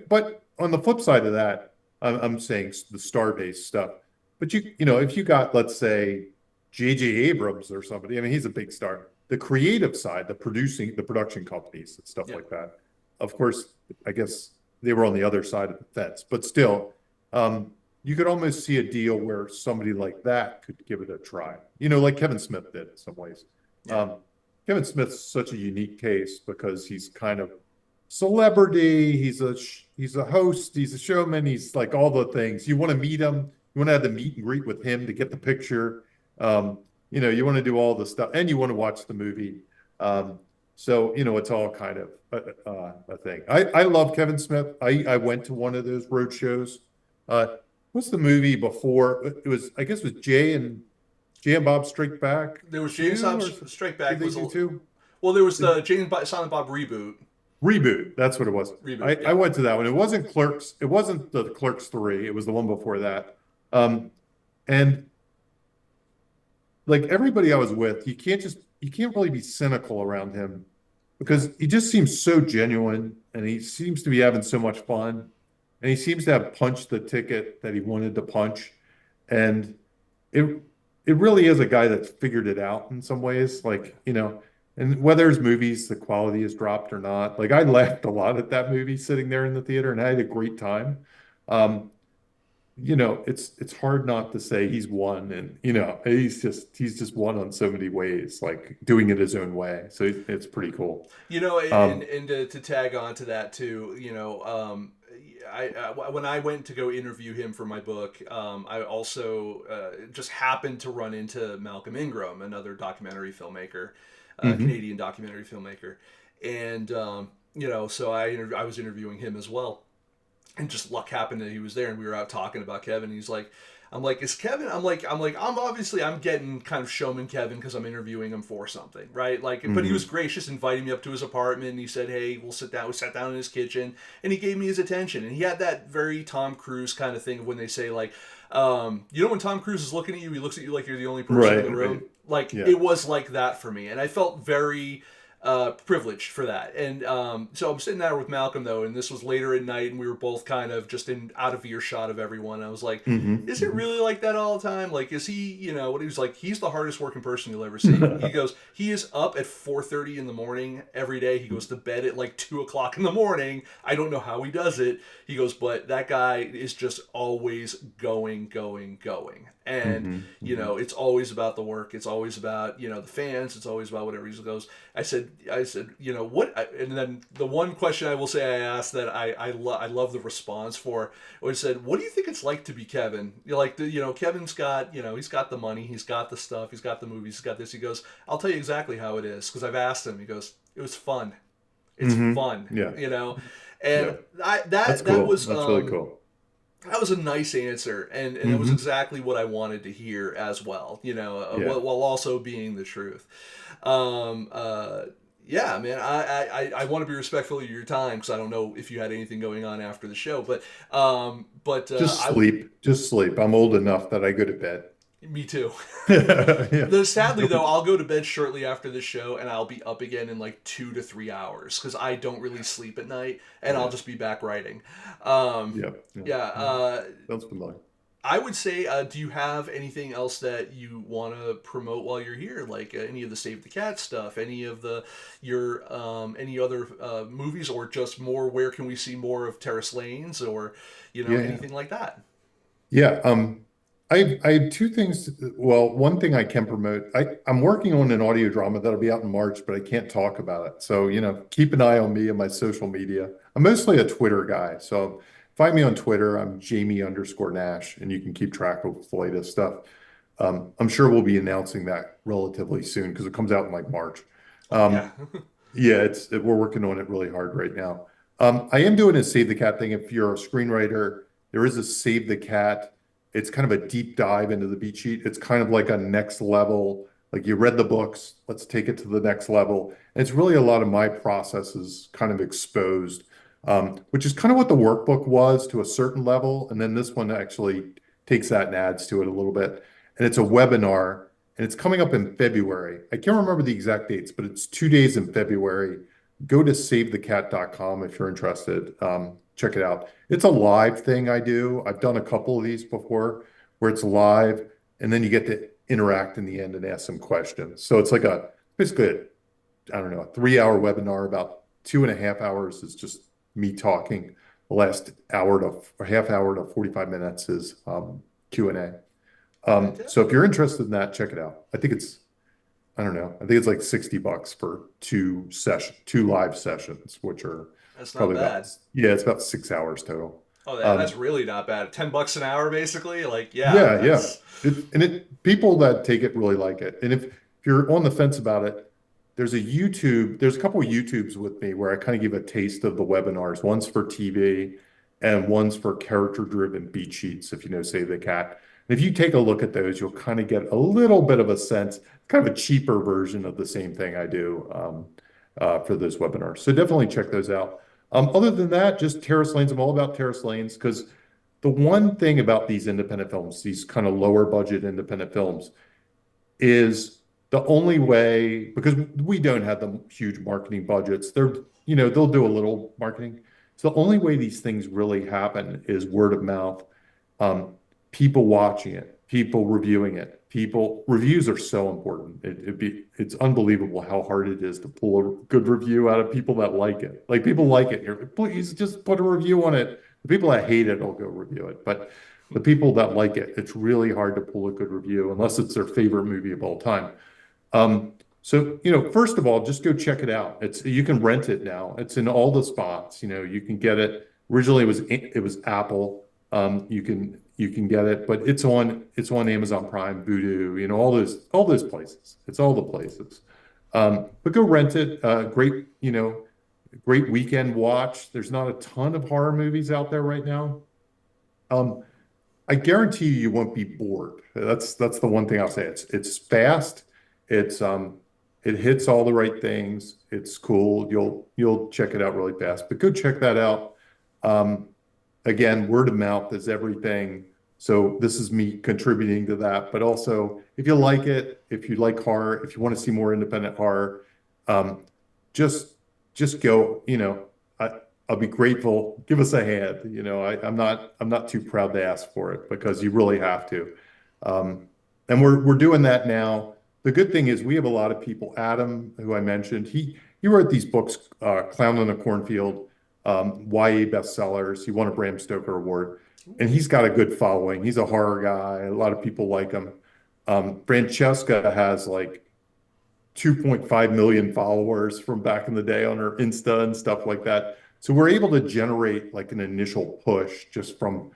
but on the flip side of that, I'm saying the star-based stuff. But if you got, let's say, J.J. Abrams or somebody, I mean, he's a big star. The creative side, the production companies and stuff yeah. like that. Of course, I guess they were on the other side of the fence, but still, you could almost see a deal where somebody like that could give it a try. Like Kevin Smith did in some ways. Yeah. Um, Kevin Smith's such a unique case because he's kind of celebrity. He's a host. He's a showman. He's like all the things. You want to meet him. You want to have the meet and greet with him to get the picture. Um, you want to do all the stuff, and you want to watch the movie. So it's all kind of a thing. I love Kevin Smith. I went to one of those road shows. What's the movie before? It was, I guess it was Jay and Bob Strike Back There was James two, Hobbs or Strike did Back they was do two? well, there was Did, the Silent Bob reboot. Reboot. That's what it was. Reboot. I Yeah. went to that one. It wasn't Clerks. It wasn't the Clerks 3. It was the one before that. And like everybody I was with, you can't really be cynical around him No. because he just seems so genuine and he seems to be having so much fun. And he seems to have punched the ticket that he wanted to punch. And it it really is a guy that's figured it out in some ways. Yeah. And whether his movies, the quality has dropped or not. Like I laughed a lot at that movie sitting there in the theater and I had a great time. Um, it's hard not to say he's won, and he's just won on so many ways, like doing it his own way. So it's pretty cool. And Um, to tag on to that too, when I went to go interview him for my book, I also just happened to run into Malcolm Ingram, another documentary filmmaker, mhm. Canadian documentary filmmaker, and so I was interviewing him as well, and just luck happened that he was there, and we were out talking about Kevin. He's like, I'm like, is Kevin? I'm getting kind of showman Kevin because I'm interviewing him for something, right? Like, but he was Mhm. gracious, inviting me up to his apartment. And he said, "Hey, we'll sit down." We sat down in his kitchen, and he gave me his attention. And he had that very Tom Cruise kind of thing of when they say like, when Tom Cruise is looking at you, he looks at you like you're the only person in the Right, right. room. Like Yeah. it was like that for me, and I felt very privileged for that. And so I'm sitting there with Malcolm though, and this was later at night, and we were both kind of just in out of earshot of everyone. I was like, Hmm. "Is it really like that all the time? Like, is he? What he was like? He's the hardest working person you'll ever see." He goes, he is up at 4:30 in the morning every day. He goes to bed at like 2 o'clock in the morning. I don't know how he does it. He goes, but that guy is just always going, going, going. And Hmm. Hmm. it's always about the work. It's always about the fans. It's always about whatever he goes. I said, I said, and then the one question I will say I asked that I love the response for, was said, what do you think it's like to be Kevin? Kevin's got, he's got the money, he's got the stuff, he's got the movies, he's got this. He goes, I'll tell you exactly how it is, because I've asked him. He goes, it was fun. It's fun, Yeah. and Yeah. that Cool. was That's really cool. that was a nice answer, and it was exactly what I wanted to hear as well. While also being the truth. Yeah, man. I want to be respectful of your time, because I don't know if you had anything going on after the show, but Just sleep. Just sleep. I'm old enough that I go to bed. Me too. Yeah. Sadly, though, I'll go to bed shortly after the show, and I'll be up again in like 2 to 3 hours, because I don't really sleep at night, and I'll just be back writing. Yeah. Sounds familiar. I would say, do you have anything else that you want to promote while you're here? Like any of the Save the Cat stuff, any of any other movies, or just more, where can we see more of Terrace Lanes, or, anything like that? Yeah. I have two things. Well, one thing I can promote. I'm working on an audio drama that'll be out in March, but I can't talk about it. So, keep an eye on me and my social media. I'm mostly a Twitter guy. So find me on Twitter. I'm Jamie_Nash, and you can keep track of the latest stuff. I'm sure we'll be announcing that relatively soon, because it comes out in like March. Yeah. Yeah, we're working on it really hard right now. I am doing a Save the Cat thing. If you're a screenwriter, there is a Save the Cat. It's kind of a deep dive into the beat sheet. It's kind of like a next level. Like, you read the books, let's take it to the next level. And it's really a lot of my processes kind of exposed, which is kind of what the workbook was to a certain level. And then this one actually takes that and adds to it a little bit. And it's a webinar, and it's coming up in February. I can't remember the exact dates, but it's 2 days in February. Go to savethecat.com if you're interested. Check it out. It's a live thing I do. I've done a couple of these before where it's live, and then you get to interact in the end and ask some questions. So it's like basically I don't know, a 3-hour webinar. About 2.5 hours is just me talking. The last half hour to 45 minutes is Q&A. So if you're interested in that, check it out. I think it's like $60 for 2 live sessions, which are That's not probably bad. it's about 6 hours total. Oh, that's really not bad. $10 an hour, basically. Like, Yeah. People that take it really like it. And if you're on the fence about it, there's a couple of YouTubes with me where I kind of give a taste of the webinars. One's for TV and one's for character-driven beat sheets, if you know Save the Cat. And if you take a look at those, you'll kind of get a little bit of a sense, kind of a cheaper version of the same thing I do for those webinars. So definitely check those out. Other than that, just Terrace Lanes. I'm all about Terrace Lanes, because the one thing about these independent films, these kind of lower budget independent films, is the only way, because we don't have the huge marketing budgets. They'll do a little marketing. So the only way these things really happen is word of mouth. People watching it, people reviewing it. Reviews are so important. It's unbelievable how hard it is to pull a good review out of people that like it. Like, people like it, you're like, please just put a review on it. The people that hate it will go review it, but the people that like it, it's really hard to pull a good review unless it's their favorite movie of all time. So first of all, just go check it out. You can rent it now. It's in all the spots. You can get it. Originally it was Apple. You can get it, but it's on Amazon Prime, Vudu, all those places. It's all the places. But go rent it. Great weekend watch. There's not a ton of horror movies out there right now. I guarantee you won't be bored. That's the one thing I'll say. It's fast. It hits all the right things. It's cool. You'll check it out really fast. But go check that out. Again, word of mouth is everything. So this is me contributing to that. But also, if you like it, if you like horror, if you want to see more independent horror, just go. I'll be grateful. Give us a hand. I'm not too proud to ask for it, because you really have to. And we're doing that now. The good thing is we have a lot of people. Adam, who I mentioned, he wrote these books, Clown in a Cornfield, YA bestsellers. He won a Bram Stoker Award, and he's got a good following. He's a horror guy. A lot of people like him. Francesca has like 2.5 million followers from back in the day on her Insta and stuff like that. So we're able to generate like an initial push just from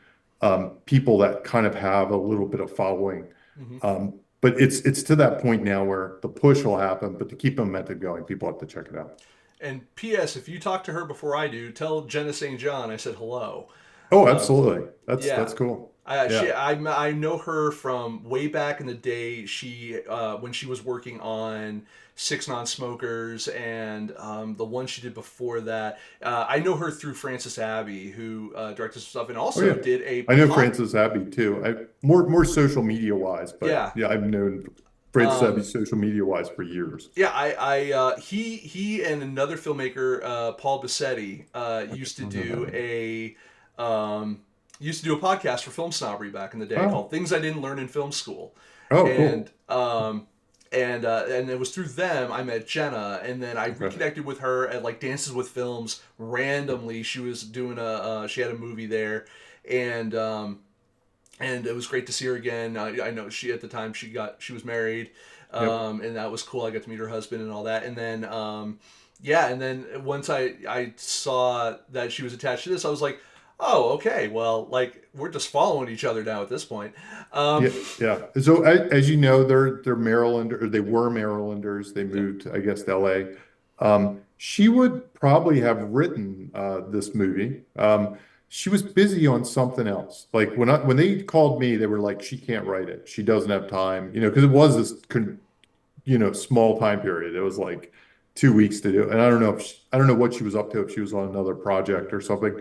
people that kind of have a little bit of following. Hmm. But it's to that point now where the push will happen, but to keep momentum going, people have to check it out. And P.S. If you talk to her before I do, tell Jenna St. John I said hello. Oh, absolutely. Yeah. That's cool. She Yeah. I know her from way back in the day. She when she was working on Six Non-Smokers and the one she did before that. I know her through Frances Abbey, who directed some stuff and Oh also yeah. did a I know pod. Francis Abbey too. More social media wise, but Yeah. yeah, I've known Francis Abbey Um, social media wise for years. yeah, he and another filmmaker, Paul Bassetti, I don't know that name. um, used to do a podcast for FilmSnobbery back in the day called Oh, "Things I Didn't Learn in Film School," oh, and cool. and it was through them I met Jenna, and then I Okay. reconnected with her at like Dances with Films randomly. She was doing she had a movie there, and and it was great to see her again. I know she at the time she was married, Yep. and that was cool. I got to meet her husband and all that, and then yeah, and then once I saw that she was attached to this, I was like, oh, okay, well, like we're just following each other now at this point. Um, Yeah, yeah. So as you know, they're Maryland, or they were Marylanders. They yeah. moved, I guess, to LA. She would probably have written this movie. She was busy on something else. Like when they called me, they were like, she can't write it. She doesn't have time, because it was this small time period. It was like 2 weeks to do it. And I don't know what she was up to, if she was on another project or something,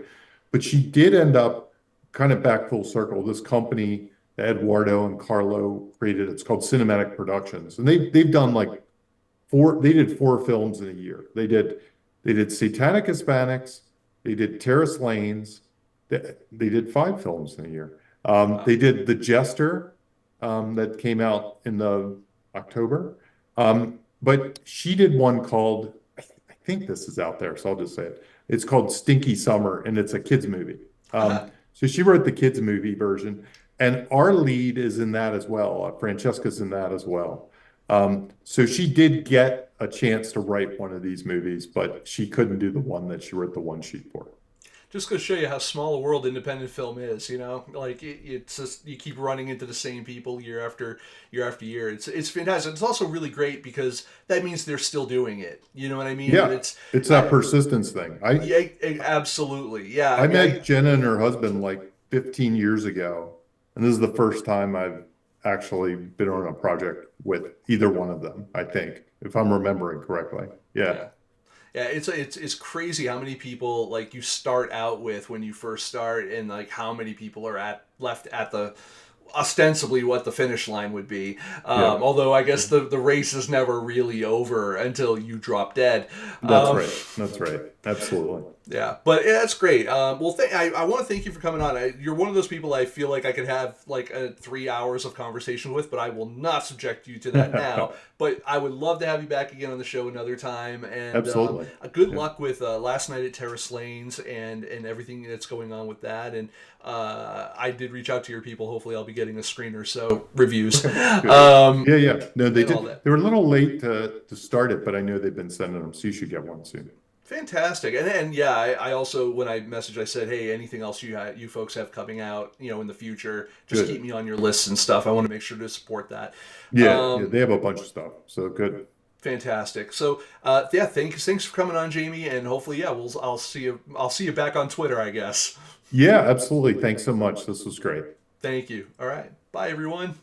but she did end up kind of back full circle. This company that Eduardo and Carlo created, it's called Cinematic Productions. And they've done like they did 4 films in a year. They did Satanic Hispanics, they did Terrace Lanes, they did 5 films in a year. Wow. They did The Jester, that came out in the October. But she did one called, I think this is out there, so I'll just say it. It's called Stinky Summer, and it's a kids movie. So she wrote the kids movie version, and our lead is in that as well. Francesca's in that as well. So she did get a chance to write one of these movies, but she couldn't do the one that she wrote the one sheet for. Just to show you how small a world independent film is, like it's just you keep running into the same people year after year after year. It's fantastic. It's also really great because that means they're still doing it. You know what I mean? And Yeah, it's that persistence thing. yeah, absolutely. Yeah, I I mean, met Jenna and her husband like 15 years ago, and this is the first time I've actually been on a project with either one of them, I think, if I'm remembering correctly. Yeah. yeah. Yeah, it's crazy how many people like you start out with when you first start, and like how many people are at left at the ostensibly what the finish line would be. Yep. Although I guess the race is never really over until you drop dead. That's Um, right. That's right. Absolutely. yeah, but yeah, that's great. Well, I want to thank you for coming on. You're one of those people I feel like I could have like 3 hours of conversation with, but I will not subject you to that now. But I would love to have you back again on the show another time. And Absolutely. good Yeah. luck with last night at Terrace Lanes and everything that's going on with that. And I did reach out to your people. Hopefully, I'll be getting a screen or so reviews. Good. Yeah, yeah. No, they And all did. that. They were a little late to start it, but I know they've been sending them, so you should get one soon. Fantastic, and yeah, I also when I messaged, I said, hey, anything else you folks have coming out, in the future, just keep Good. me on your lists and stuff. I want to make sure to support that. Yeah, yeah, Um, they have a bunch of stuff. So good. fantastic. So yeah, thanks for coming on, Jamie, and hopefully, yeah, I'll see you back on Twitter, I guess. Yeah, absolutely. Thanks so much. This was great. Thank you. All right, bye everyone.